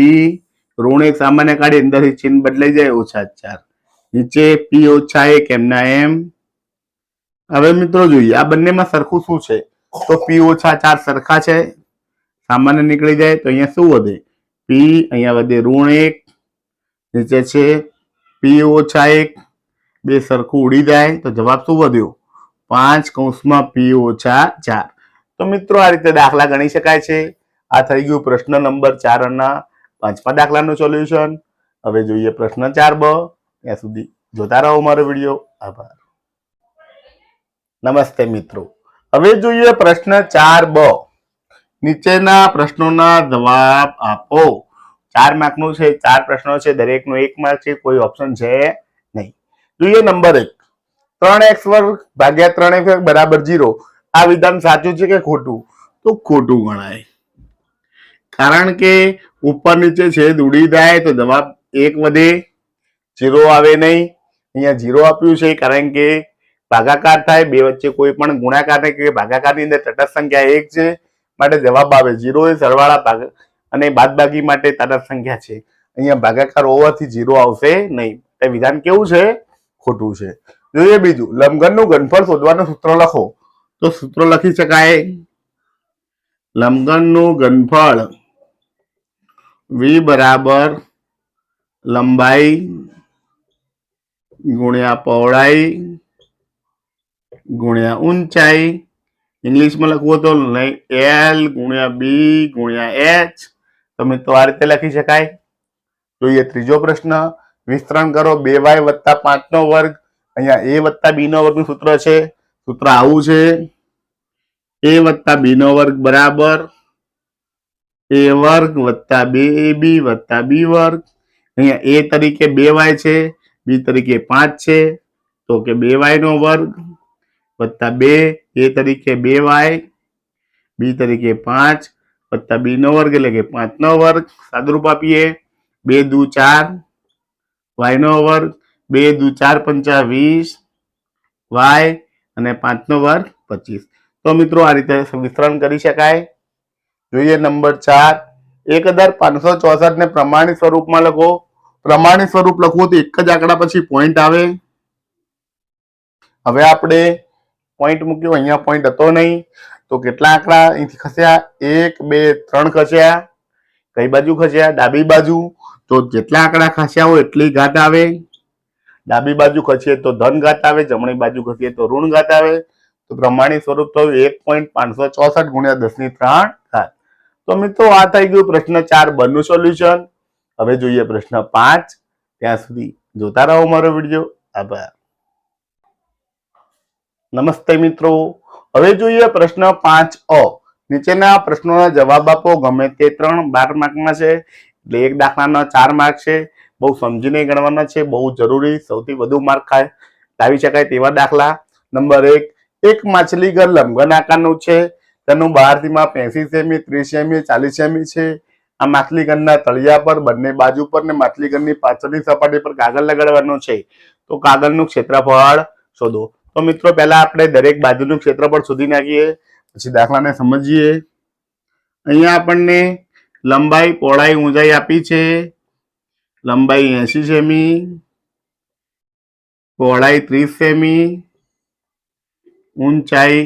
ઋણ 1 સામાન્ય કાઢીએ અંદરથી ચિહ્ન બદલાઈ જાય ઓછા 4. નીચે p ઓછા 1 એમના એમ. હવે મિત્રો જોઈએ આ બંનેમાં સરખું શું છે, તો p ઓછા 4 સરખા છે, સામાન્ય નીકળી જાય તો અહીંયા શું વધે, p, અહીંયા વધે ઋણ 1, નીચે છે p ઓછા 1, બે સરખું ઉડી જાય તો જવાબ શું વધ્યો, 5 કૌંસમાં p ઓછા 4. તો મિત્રો આ રીતે દાખલા ગણી શકાય છે. આ થઈ ગયું પ્રશ્ન નંબર 4 ના 5મા દાખલાનું સોલ્યુશન. હવે જોઈએ પ્રશ્ન 4b. ત્યાં સુધી જોતા રહો મારો વિડીયો. આભાર. નમસ્તે મિત્રો. હવે જોઈએ પ્રશ્ન 4b. નીચેના પ્રશ્નોના જવાબ આપો. 4 માર્કનું છે, 4 પ્રશ્નો છે, દરેકનો 1 માર્ક છે, કોઈ ઓપ્શન છે નહીં. જોઈએ નંબર 1. 3x વર્ગ ભાગ્યા 3x વર્ગ બરાબર 0. આ વિધાન સાચું છે કે ખોટું? તો ખોટું ગણાય, કારણ કે ઉપર નીચે છેદ ઉડી જાય તો જવાબ 1 વધે, 0 આવે નહીં. અહીંયા 0 આપ્યું છે કારણ કે ભાગાકાર થાય, બે વચ્ચે કોઈ પણ ગુણાકાર થાય કે ભાગાકારની અંદર તટસ્થ સંખ્યા 1 છે, માટે જવાબ આવે 0. એ સરવાળા ભાગ અને બાદબાકી માટે તટસ્થ સંખ્યા છે. અહીંયા ભાગાકાર હોવાથી 0 આવશે નહીં. તે વિધાન કેવું છે? ખોટું છે. જોઈએ બીજું. લંબઘનનું ઘનફળ શોધવાનું સૂત્ર લખો. તો સૂત્ર લખી શકાય, લંબઘનનું ઘનફળ v બરાબર લંબાઈ ગુણ્યા પહોળાઈ ગુણ્યા ઊંચાઈ. ઇંગ્લિશમાં લખવું તો l ગુણ્યા b ગુણ્યા h. તમે તો આ રીતે લખી શકાય. જોઈએ ત્રીજો પ્રશ્ન. વિસ્તરણ કરો 2y વત્તા 5 નો વર્ગ. અહીંયા a વત્તા b નો વર્ગનું સૂત્ર છે. સૂત્ર આવું છે, a વત્તા b નો વર્ગ બરાબર a વર્ગ વત્તા 2ab વત્તા b વર્ગ. અહીંયા a તરીકે 2y છે, b તરીકે 5 છે, તો કે 2y નો વર્ગ વત્તા 2, a તરીકે 2y, b તરીકે 5 વત્તા b નો વર્ગ એટલે કે 5 નો વર્ગ. સાદુરૂપ આપીએ 2 દુ 4 y નો વર્ગ, 2 દુ 4 પંચા 20 y અને 5 નો વર્ગ 25. તો મિત્રો આ રીતે વિસ્તરણ કરી શકાય. જોઈએ નંબર 4. 1564 ને પ્રમાણિત સ્વરૂપમાં લખો. પ્રમાણિત સ્વરૂપ લખવું તો એક જ આંકડા પછી પોઈન્ટ આવે. હવે આપણે પોઈન્ટ મૂક્યો, અહીંયા પોઈન્ટ હતો નહીં તો કેટલા આંકડા અહીંથી ખસ્યા? 1 2 3 ખસ્યા. કઈ બાજુ ખસ્યા? ડાબી બાજુ. તો જેટલા આંકડા ખસ્યા હોય એટલી ઘાત આવે. ડાબી બાજુ ખસીએ તો ધન ઘાત આવે, જમણી બાજુ ખસીએ તો ઋણ ઘાત આવે. તો પ્રમાણિત સ્વરૂપ થયું 1.564 ગુણ્યા 10 ની 3 ઘાત. તો મિત્રો આ થઈ ગયું પ્રશ્ન 4 બ નું સોલ્યુશન. હવે જોઈએ પ્રશ્ન 5. ત્યાં સુધી જોતા રહો મારો વિડીયો. આભાર. નમસ્તે મિત્રો. હવે જોઈએ પ્રશ્ન 5a. નીચેના પ્રશ્નોના જવાબ આપો. ગમે તે 3 12 માર્કમાં છે, એટલે એક દાખલાના 4 માર્ક છે. બહુ સમજીને ગણવાના છે, બહુ જરૂરી, સૌથી વધુ માર્ક લાવી શકાય તેવા દાખલા. નંબર 1. એક માછલી ઘર લંબઘન આકારનું છે. તેનું બહારથી માપ 80 સેમી, 30 સેમી, 40 સેમી છે. આ માછલી ઘરના તળિયા પર, બંને બાજુ પર ને માછલી ઘરની પાછળની સપાટી પર કાગળ લગાડવાનો છે. તો કાગળનું ક્ષેત્રફળ શોધો. તો મિત્રો પહેલા આપણે દરેક બાજુનું ક્ષેત્રફળ શોધી નાખીએ, પછી દાખલાને સમજીએ. અહીંયા આપણને લંબાઈ, પહોળાઈ, ઊંચાઈ આપી છે. લંબાઈ 80 સેમી, પહોળાઈ 30 સેમી, ઊંચાઈ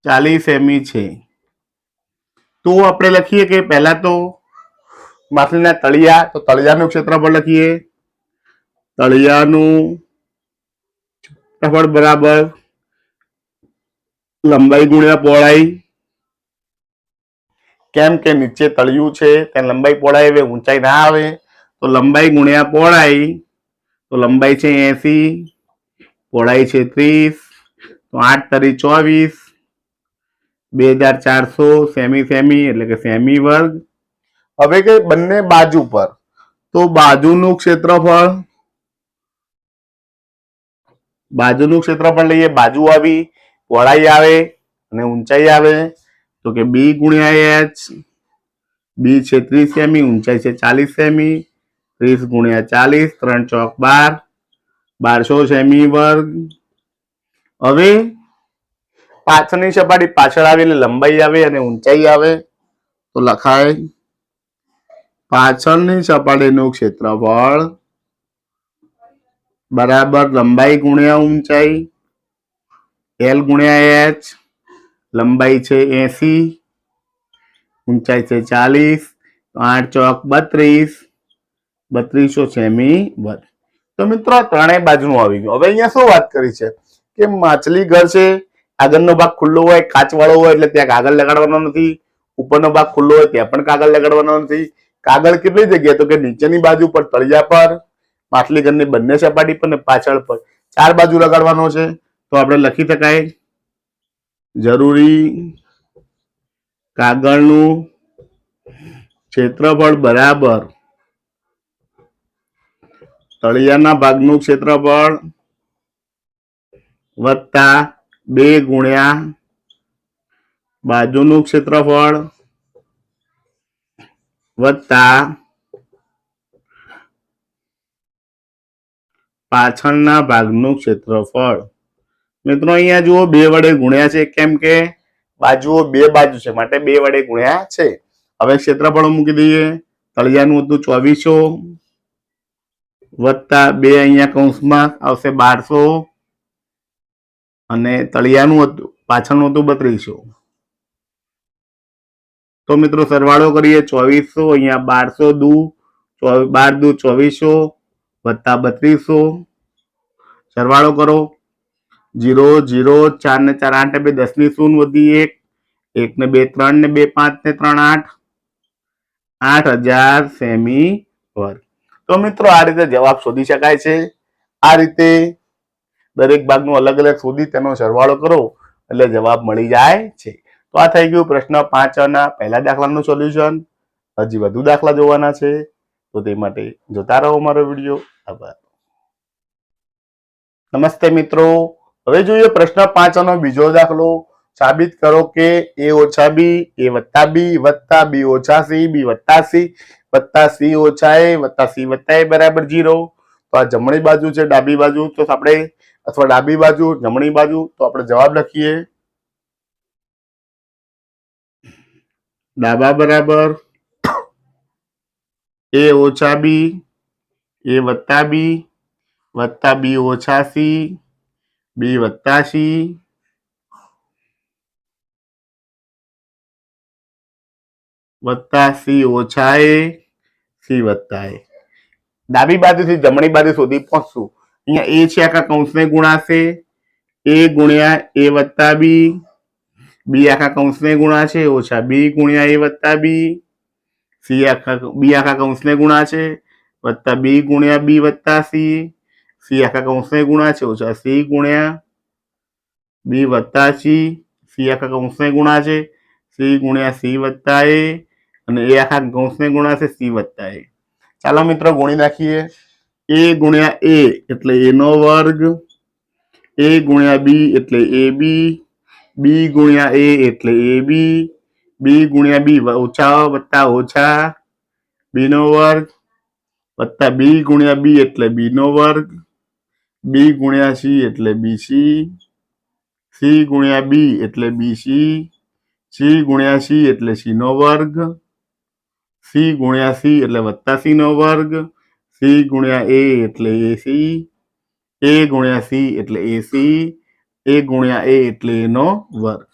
40 સેમી છે. તો આપણે લખીએ કે પહેલા તો માછલીના તળિયા, તો તળિયાનું ક્ષેત્રફળ લખીએ. તળિયાનું ક્ષેત્રફળ બરાબર લંબાઈ ગુણ્યા પહોળાઈ. કેમ કે નીચે તળિયું છે ત્યાં લંબાઈ પહોળાઈ આવે, ઊંચાઈ ના આવે, તો લંબાઈ ગુણ્યા પહોળાઈ. તો લંબાઈ છે 80, પહોળાઈ છે 30, તો 8 તરી 24, 2400 સેમી સેમી એટલે કે સેમી વર્ગ. હવે કે બંને બાજુ પર, તો બાજુનું ક્ષેત્રફળ લઈએ. બાજુ આવી, પહોળાઈ આવે અને ઊંચાઈ આવે, તો કે બી ગુણ્યા એચ. બી છે 30 સેમી, ઊંચાઈ છે 40 સેમી, 30 ગુણ્યા 40, 3 ચોક 12, 1200 સેમી વર્ગ. હવે પાછળની સપાટી પાછળ આવે એટલે લંબાઈ આવે અને ઊંચાઈ આવે, તો લખાય પાછળની સપાટીનું ક્ષેત્રફળ બરાબર લંબાઈ ગુણ્યા ઊંચાઈ, એલ ગુણ્યા એચ. લંબાઈ છે 80, ઊંચાઈ છે 40, 8 ચોક 32, 3200 સેમી વર્ગ. તો મિત્રો ત્રણેય બાજુનું આવી ગયું. હવે અહીંયા શું વાત કરી છે કે માછલી ઘર છે, આગળનો ભાગ ખુલ્લો હોય, કાચ વાળો હોય એટલે ત્યાં કાગળ લગાડવાનો નથી. ઉપરનો ભાગ ખુલ્લો હોય ત્યાં પણ કાગળ લગાડવાનો નથી. કાગળ કેટલી જગ્યાએ, તો કે નીચેની બાજુ પર, તળિયા પર, માછલી ઘરની બંને સપાટી પર ને પાછળ પર, 4 બાજુ લગાડવાનો છે. તો આપણે લખી શકાય જરૂરી કાગળનું ક્ષેત્રફળ બરાબર તળિયાના ભાગનું ક્ષેત્રફળ વત્તા 2 ગુણ્યા બાજુનું ક્ષેત્રફળ વત્તા પાછળના ભાગનું ક્ષેત્રફળ. મિત્રો અહીંયા જુઓ 2 વડે ગુણ્યા છે, કેમ કે બાજુઓ 2 બાજુ છે માટે 2 વડે ગુણ્યા છે. હવે ક્ષેત્રફળ મૂકી દઈએ. તળિયાનું હતું 2400 વત્તા 2 અહીંયા કૌંસમાં આવશે 1200 અને તળિયાનું હતું, પાછળનું હતું 3200. તો મિત્રો સરવાળો કરીએ. 2400 અહીંયા 1200 દુ 12 દુ 2400 વત્તા 3200. સરવાળો કરો. 0 0 4 ને 4 8 ને 2 10 ની શૂન્ય વધી 1 1 ને 2 3 ને 2 5 ને 3 8 8000 સેમી વર્ગ. તો મિત્રો આ રીતે જવાબ શોધી શકાય છે. આ રીતે દરેક ભાગનું અલગ અલગ શોધી તેનો સરવાળો કરો એટલે જવાબ મળી જાય છે. તો આ થઈ ગયું પ્રશ્ન 5 ના પહેલા દાખલાનું સોલ્યુશન. હજી વધુ દાખલા જોવાના છે, તો તે માટે જોતા રહો મારો વિડીયો. આભાર. નમસ્તે મિત્રો, હવે જોઈએ પ્રશ્ન 5 નો બીજો દાખલો. સાબિત કરો કે a ઓછા બી, a વત્તા બી વત્તા બી ઓછા સી, બી વત્તા સી વત્તા સી ઓછા એ વત્તા સી વત્તા એ બરાબર 0. તો આ જમણી બાજુ છે, ડાબી બાજુ તો આપણે, અથવા ડાબી બાજુ જમણી બાજુ, તો આપણે જવાબ લખીએ. ડાબા બરાબર a ઓછા બી, a વત્તા બી વત્તા બી ઓછા સી, બી વત્તા સી વત્તા સી ઓછા એ, સી વત્તા એ. ડાબી બાજુથી જમણી બાજુ સુધી પહોંચશું. અહીંયા એ છે, આખા કૌંસને ગુણાશે, એ ગુણ્યા એ વત્તા બી, બી આખા કૌંસને ગુણાશે, ઓછા બી ગુણ્યા એ વત્તા બી, સી આખા બી આખા કૌંસને ગુણાશે, વત્તા બી ગુણ્યા બી વત્તા સી, સી આખા કૌંસને ગુણાશે, ઓછા સી ગુણ્યા બી વત્તા સી, સી આખા કૌંસને ગુણાશે, સી ગુણ્યા સી વત્તા એ, અને એ આખા કૌંસને ગુણાશે, સી વત્તા એ. ચાલો મિત્રો ગુણી નાખીએ. એ ગુણ્યા એ એટલે એ નો વર્ગ, એ ગુણ્યા બી એટલે એ બી, બી ગુણ્યા એ એટલે એ બી, બી ગુણ્યા બી ઓછા વત્તા ઓછા બી નો વર્ગ, વત્તા બી ગુણ્યા બી એટલે બી નો વર્ગ, બી ગુણ્યા સી એટલે બીસી, સી ગુણ્યા બી એટલે બીસી, સી ગુણ્યા સી એટલે સી નો વર્ગ, સી ગુણ્યા સી એટલે વત્તા સી નો વર્ગ, સી ગુણ્યા એ એટલે એસી, એ ગુણ્યા સી એટલે એસી, એ ગુણ્યા એ એટલે એનો વર્ગ.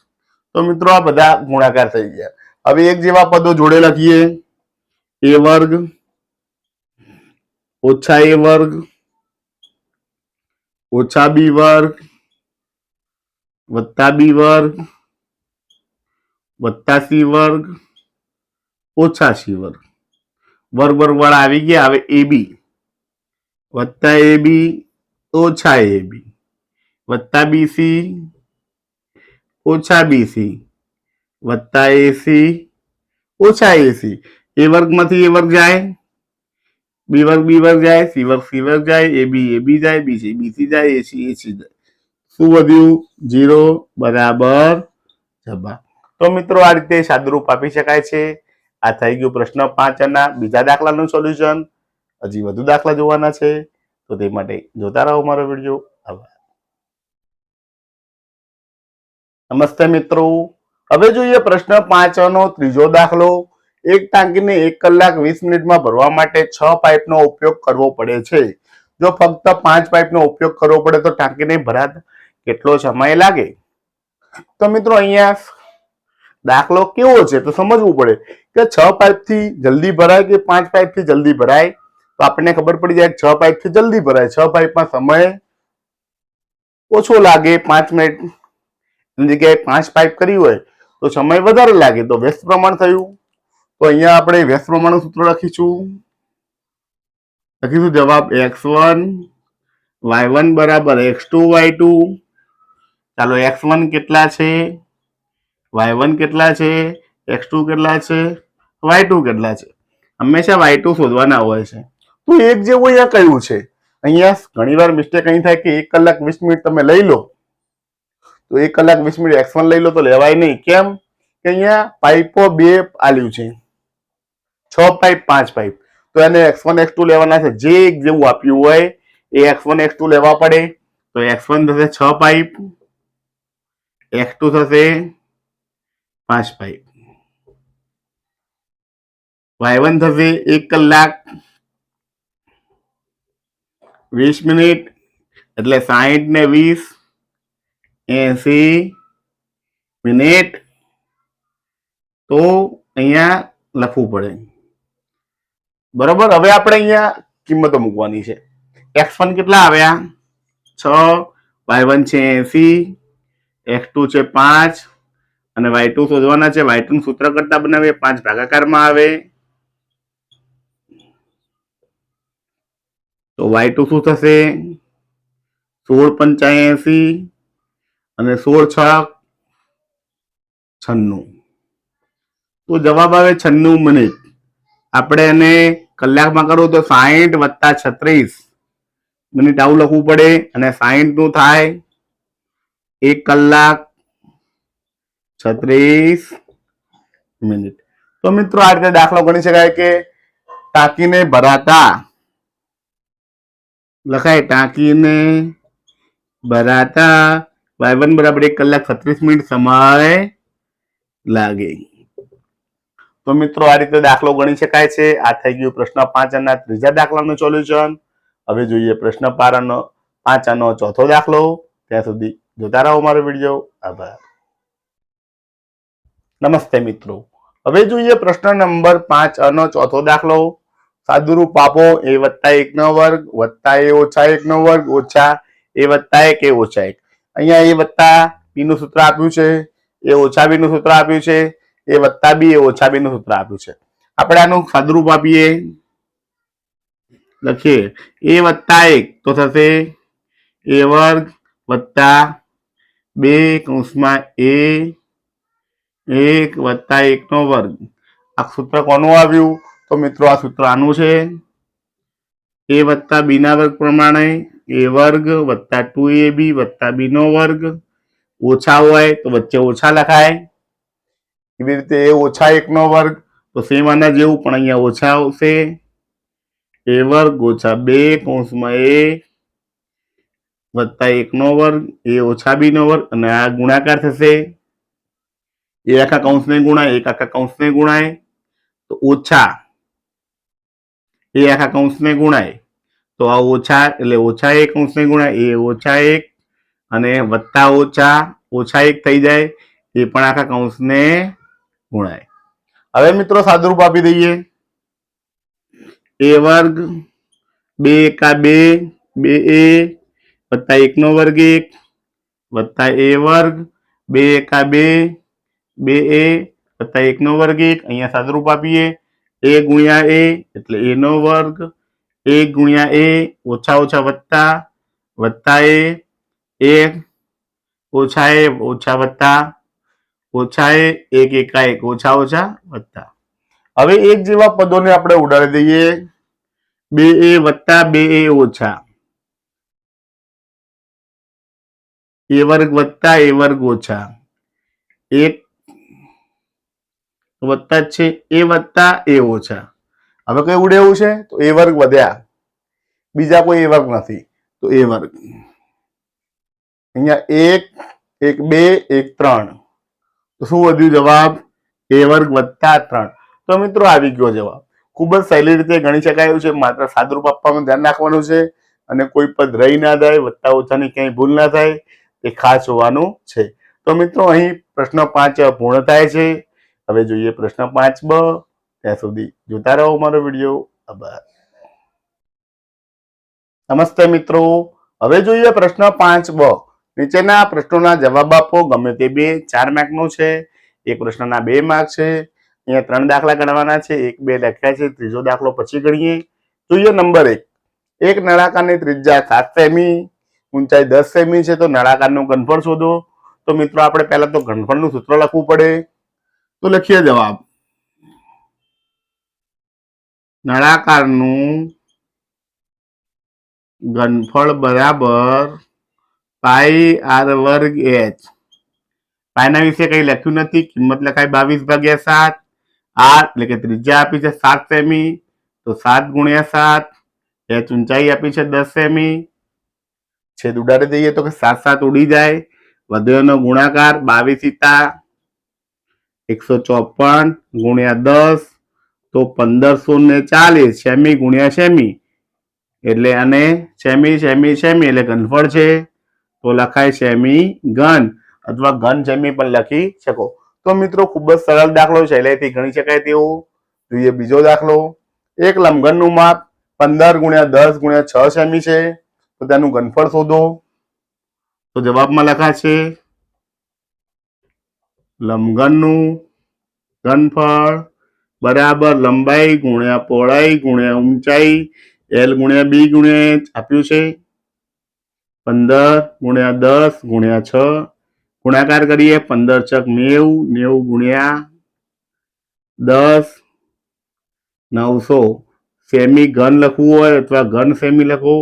તો મિત્રો આ બધા ગુણાકાર થઈ ગયા. હવે એક જેવા પદો જોડે લખીએ. એ વર્ગ ઓછા એ વર્ગ ઓછા બી વર્ગ વત્તા બી વર્ગ વત્તા સી વર્ગ ઓછા સી વર્ગ. વર્ગ વર્ગ વાળા આવી ગયા. હવે એ બી વત્તા એ બી ઓછા એ બી વત્તા બીસી ઓછા બીસી વત્તા એસી ઓછા એસી. એ વર્ગમાંથી એ વર્ગ જાય, બી વર્ગ જાય, સી વર્ગ જાય, એ બી જાય, બીસી જાય, એસી જાય. શું વધ્યું? 0 બરાબર જવાબ. તો મિત્રો આ રીતે સાદુરૂપ આપી શકાય છે. આ થઈ ગયું પ્રશ્ન 5 ના બીજા દાખલાનું સોલ્યુશન. હજી વધુ દાખલા જોવાના છે, તો તે માટે જોતા રહો મારો વિડીયો. આભાર. નમસ્તે મિત્રો, હવે જોઈએ પ્રશ્ન 5 નો ત્રીજો દાખલો. એક ટાંકીને 1 કલાક 20 મિનિટમાં ભરવા માટે 6 પાઇપનો ઉપયોગ કરવો પડે છે. જો ફક્ત 5 પાઇપનો ઉપયોગ કરવો પડે તો ટાંકીને ભરાતા કેટલો સમય લાગે? તો મિત્રો અહીંયા દાખલો કેવો છે તો સમજવું પડે કે 6 પાઇપથી જલ્દી ભરાય કે 5 પાઇપથી જલ્દી ભરાય. તો આપણને ખબર પડી જાય 6 પાઇપથી જલ્દી ભરાય. 6 પાઇપમાં સમય ઓછો લાગે, 5 મિનિટ જગ્યાએ 5 પાઇપ કરી હોય તો સમય વધારે લાગે. તો વ્યસ્ત પ્રમાણ થયું. તો અહીંયા આપણે વ્યસ્ત પ્રમાણનું સૂત્ર લખીશું જવાબ x1 y1 બરાબર x2 y2. ચાલો x1 કેટલા છે, y1 કેટલા છે, x2 કેટલા છે, y2 કેટલા છે. હંમેશા y2 શોધવાના હોય છે. તો એક જેવું અહીંયા કહ્યું છે. અહીંયા ઘણીવાર મિસ્ટેક અહીં થાય કે 1 કલાક 20 મિનિટ તમે લઈ લો, તો 1 કલાક 20 મિનિટ x1 લઈ લો તો લેવાય નહીં. કેમ કે અહીંયા પાઇપો 2 આલ્યું છે, 6 પાઇપ 5 પાઇપ, તો એને x1 x2 લેવાના છે. જે એક જેવું આપ્યું હોય એ x1 x2 લેવા પડે. તો x1 થશે 6 પાઇપ, x2 થશે 5 પાઇપ, y1 થશે 1 કલાક 20 મિનિટ એટલે 60 ને 20 80 મિનિટ. તો અહીંયા લખવું પડે બરોબર. હવે આપણે અહીંયા કિંમતો મૂકવાની છે. x1 કેટલા આવ્યા 6, y1 છે 80, x2 છે 5 અને y2 શોધવાના છે. y2 નું સૂત્ર કરતા બનાવીએ, 5 ભાગાકારમાં આવે તો y2 શું થશે 16 85 અને 16 6 96. તો જવાબ આવે 96 મિનિટ. આપણે એને કલાકમાં કરવું તો 60 વત્તા 36 મિનિટ આવું લખવું પડે અને 60 નું થાય 1 કલાક 36 મિનિટ. તો મિત્રો આ રીતે દાખલો ગણી શકાય કે ટાંકીને ભરાતા લખાય ટાંકીને ભરાતા y1 બરાબર 1 કલાક 36 મિનિટ સમય લાગે. તો મિત્રો આ રીતે દાખલો ગણી શકાય છે. આ થઈ ગયું પ્રશ્ન 5 ના ત્રીજા દાખલાનું સોલ્યુશન. હવે જોઈએ પ્રશ્ન 5 નો ચોથો દાખલો. ત્યાં સુધી જોતા રહો મારો વિડીયો. આભાર. નમસ્તે મિત્રો, હવે જોઈએ પ્રશ્ન નંબર 5 નો ચોથો દાખલો. સાદુરૂપ આપો a વત્તા 1 નો વર્ગ વત્તા a ઓછા 1 નો વર્ગ ઓછા a વત્તા 1 a ઓછા 1. અહીંયા a વત્તા b નું સૂત્ર આપ્યું છે, a ઓછા b નું સૂત્ર આપ્યું છે, a વત્તા b a ઓછા b નું સૂત્ર આપ્યું છે. આપણે આનું સાદુરૂપ આપીએ, લખીએ a વત્તા 1 તો થશે a વર્ગ વત્તા 2 કૌંસમાં a 1 વત્તા 1 નો વર્ગ. આ સૂત્ર કોનું આવ્યું? તો મિત્રો આ સૂત્ર આનું છે. a વત્તા b ના વર્ગ પ્રમાણે a વર્ગ વત્તા 2ab વત્તા b નો વર્ગ. ઓછા હોય તો વચ્ચે ઓછા લખાય. એવી રીતે a ઓછા 1 નો વર્ગ તો સેમ આના જેવું પણ અહીંયા ઓછા આવશે. a વર્ગ ઓછા 2 કૌંસમાં a વત્તા 1 નો વર્ગ a ઓછા b નો વર્ગ અને આ ગુણાકાર થશે. એ આખા કૌંસને ગુણાય, એક આખા કૌંસને ગુણાય તો ઓછા એ આખા કૌંસને ગુણાય તો આ ઓછા એટલે ઓછા 1 કૌંસને ગુણાય એ ઓછા 1 અને વત્તા ઓછા 1 થઈ જાય એ પણ આખા કૌંસને ગુણાય. હવે મિત્રો સાદુરૂપ આપી દઈએ. a વર્ગ 2 એકા 2 2a વત્તા 1 નો વર્ગ 1 વત્તા a વર્ગ 2 એકા 2 2a વત્તા 1 નો વર્ગ 1 અહીંયા સાદુરૂપ આપીએ a ગુણ્યા a એટલે a નો વર્ગ a ગુણ્યા a ઓછા ઓછા વત્તા વત્તા a ઓછા વત્તા ઓછા a 1 એકા 1 ઓછા ઓછા વત્તા. હવે એક જેવા પદોને આપણે ઉડાડી દઈએ 2a વત્તા 2a ઓછા a વર્ગ વત્તા a વર્ગ ઓછા 1 વત્તા છે a વત્તા a ઓછા. હવે કઈ ઉડેવું છે તો a વર્ગ વધ્યા બીજા કોઈ a વર્ગ નથી તો a વર્ગ અહીંયા 1 1 2 1 3 તો શું વધ્યું જવાબ a વર્ગ વત્તા 3. તો મિત્રો આવી ગયો જવાબ. ખૂબ જ સહેલી રીતે ગણી શકાયું છે. માત્ર સાદુરૂપ આપવામાં ધ્યાન રાખવાનું છે અને કોઈ પદ રહી ના જાય વત્તા ઓછાની ક્યાંય ભૂલ ના થાય એ ખાસ જોવાનું છે. તો મિત્રો અહીં પ્રશ્ન 5 પૂર્ણ થાય છે. હવે જોઈએ પ્રશ્ન 5બ. ત્યાં સુધી જોતા રહો મારો વિડીયો. આભાર. નમસ્તે મિત્રો. હવે જોઈએ પ્રશ્ન 5બ. નીચેના પ્રશ્નોના જવાબ આપો. ગમે તે 4 માર્કનો છે. એક પ્રશ્નના 2 માર્ક છે. અહીંયા 3 દાખલા ગણવાના છે. 1 2 લખ્યા છે. ત્રીજો દાખલો પછી ગણીએ. જોઈએ નંબર 1. એક નળાકારની ત્રિજ્યા 7 સેમી ઊંચાઈ 10 સેમી છે તો નળાકારનું ઘનફળ શોધો. તો મિત્રો આપણે પહેલા તો ઘનફળનું સૂત્ર લખવું પડે. તો લખીએ જવાબ. નળાકારનું ઘનફળ બરાબર પાઈ r વર્ગ h. પાઈના વિશે કઈ લખ્યું નથી. કિંમત લખાય 22/7. r એટલે કે ત્રિજ્યા આપી છે 7 સેમી તો 7 ગુણ્યા 7. h ઊંચાઈ આપી છે 10 સેમી. છેદ ઉડાડી દઈએ તો કે 7 7 ઉડી જાય. વધ્યોનો ગુણાકાર 22 * 154 ગુણ્યા 10 તો 1540 સેમી ગુણ્યા સેમી એટલે અને સેમી સેમી સેમી એટલે ઘનફળ છે તો લખાય સેમી ઘન અથવા ઘન સેમી પણ લખી શકો. તો મિત્રો ખૂબ જ સરળ દાખલો સહેલાઈથી ગણી શકાય તેવો. જોઈએ બીજો દાખલો. એક લંબઘનનું માપ 15 × 10 × 6 સેમી છે તો તેનું ઘનફળ શોધો. તો જવાબમાં લખાશે લંબઘનનું ઘનફળ બરાબર લંબાઈ ગુણ્યા પહોળાઈ ગુણ્યા ઊંચાઈ l ગુણ્યા b ગુણ્યા h આપ્યું છે. 15 × 10 × 6 ગુણાકાર કરીએ 15 × 90 90 ગુણ્યા 10 900 સેમી ઘન લખવું હોય અથવા ઘન સેમી લખો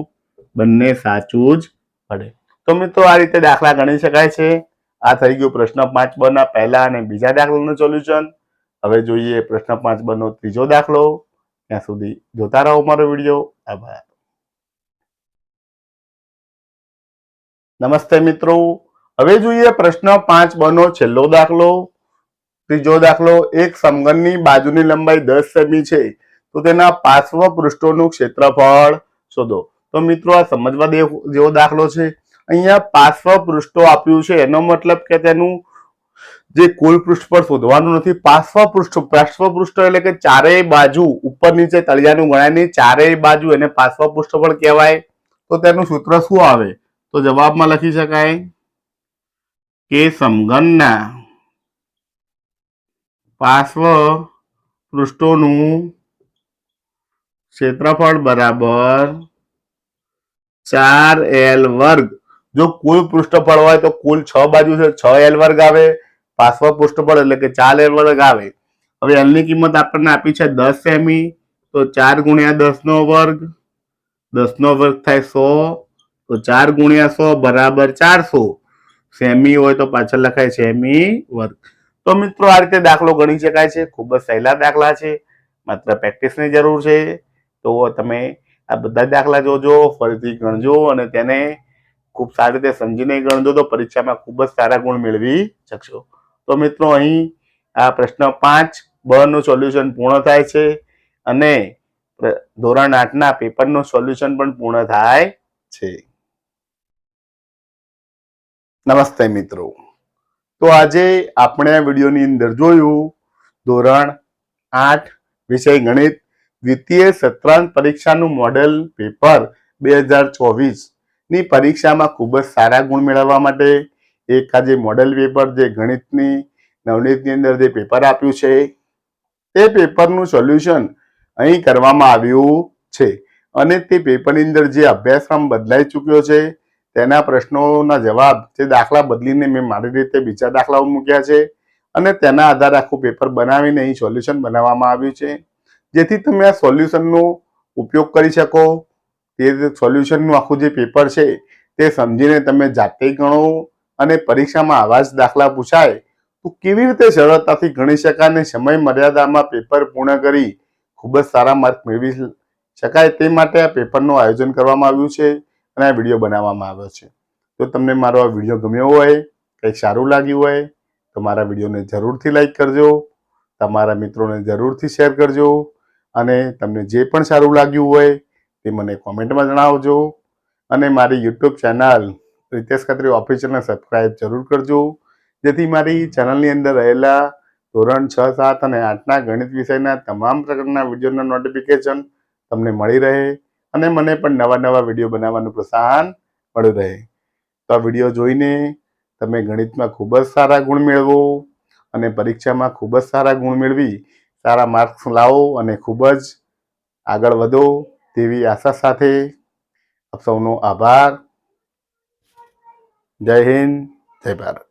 બંને સાચું જ પડે. તો મિત્રો આ રીતે દાખલા ગણી શકાય છે. આ થઈ ગયું પ્રશ્ન 5બ ના પહેલા અને બીજા દાખલાનું સોલ્યુશન. હવે જોઈએ પ્રશ્ન 5બ નો ત્રીજો દાખલો. ત્યાં સુધી જોતા રહો મારો વિડીયો. આભાર. નમસ્તે મિત્રો. હવે જોઈએ પ્રશ્ન 5બ નો છેલ્લો દાખલો. ત્રીજો દાખલો. એક સમઘનની બાજુની લંબાઈ 10 સેમી છે તો તેના પાર્શ્વ પૃષ્ઠોનું ક્ષેત્રફળ શોધો. તો મિત્રો આ સમજવા જેવો દાખલો છે. અહીંયા પાર્શ્વ પૃષ્ઠો આપ્યું છે એનો મતલબ કે તેનું જે કુલ પૃષ્ઠફળ શોધવાનું નથી. પાર્શ્વ પૃષ્ઠ એટલે કે ચારેય બાજુ ઉપર નીચે તળિયાનું ગણાય નહીં ચારેય બાજુ એને પાર્શ્વ પૃષ્ઠફળ કહેવાય. તો તેનું સૂત્ર શું આવે? તો જવાબમાં લખી શકાય કે સમઘનના પાર્શ્વ પૃષ્ઠોનું ક્ષેત્રફળ બરાબર 4l વર્ગ. જો કુલ પૃષ્ઠફળ હોય તો કુલ 6 બાજુ છે 6l વર્ગ આવે. પાર્શ્વ પૃષ્ઠફળ એટલે કે 4l વર્ગ આવે. હવે l ની કિંમત આપણને આપી છે 10 સેમી તો 4 × 10 નો વર્ગ 10 નો વર્ગ થાય 100 તો 4 × 100 બરાબર 400 સેમી હોય તો પાછળ લખાય સેમી વર્ગ. તો મિત્રો આ રીતે દાખલો ગણી શકાય છે. ખૂબ જ સહેલા દાખલા છે. માત્ર પ્રેક્ટિસની જરૂર છે. તો તમે આ બધા દાખલા જોજો ફરીથી ગણજો અને તેને ખૂબ સારી રીતે સમજીને ગણજો તો પરીક્ષામાં ખૂબ જ સારા ગુણ મેળવી શકશો. તો મિત્રો અહીં આ પ્રશ્ન 5બ નું સોલ્યુશન પૂર્ણ થાય છે અને ધોરણ 8ના પેપરનું સોલ્યુશન પણ પૂર્ણ થાય છે. નમસ્તે મિત્રો. તો આજે આપણે આ વિડીયોની અંદર જોયું ધોરણ 8 વિષય ગણિત દ્વિતીય સત્રાંત પરીક્ષાનું મોડેલ પેપર 2024 ની પરીક્ષામાં ખૂબ જ સારા ગુણ મેળવવા માટે એક આ જે મોડેલ પેપર જે ગણિતની નવનીતની અંદર જે પેપર આપ્યું છે તે પેપરનું સોલ્યુશન અહીં કરવામાં આવ્યું છે અને તે પેપરની અંદર જે અભ્યાસક્રમ બદલાઈ ચૂક્યો છે તેના પ્રશ્નોના જવાબ તે દાખલા બદલીને મેં મારી રીતે બીજા દાખલાઓ મૂક્યા છે અને તેના આધારે આખું પેપર બનાવીને અહીં સોલ્યુશન બનાવવામાં આવ્યું છે જેથી તમે આ સોલ્યુશનનો ઉપયોગ કરી શકો. તે સોલ્યુશનનું આખું જે પેપર છે તે સમજીને તમે જાતે ગણો અને પરીક્ષામાં આવા જ દાખલા પૂછાય તો કેવી રીતે સરળતાથી ગણી શકાય અને સમય મર્યાદામાં પેપર પૂર્ણ કરી ખૂબ જ સારા માર્ક મેળવી શકાય તે માટે આ પેપરનું આયોજન કરવામાં આવ્યું છે અને આ વિડીયો બનાવવામાં આવ્યો છે. જો તમને મારો આ વિડીયો ગમ્યો હોય, કંઈક સારું લાગ્યું હોય તો મારા વિડીયોને જરૂરથી લાઈક કરજો, તમારા મિત્રોને જરૂરથી શેર કરજો અને તમને જે પણ સારું લાગ્યું હોય તે મને કોમેન્ટમાં જણાવજો અને મારી યુટ્યુબ ચેનલ રિતેશ ખત્રી ઓફિશિયલને સબસ્ક્રાઈબ જરૂર કરજો જેથી મારી ચેનલની અંદર રહેલા ધોરણ 6, 7 અને 8ના ગણિત વિષયના તમામ પ્રકારના વિડીયોના નોટિફિકેશન તમને મળી રહે અને મને પણ નવા વિડીયો બનાવવાનું પ્રોત્સાહન મળ્યું રહે. તો આ વિડીયો જોઈને તમે ગણિતમાં ખૂબ જ સારા ગુણ મેળવો અને પરીક્ષામાં ખૂબ જ સારા ગુણ મેળવી સારા માર્ક્સ લાવો અને ખૂબ જ આગળ વધો તેવી આશા સાથે આપ સૌનો આભાર. જય હિન્દ, જય ભારત.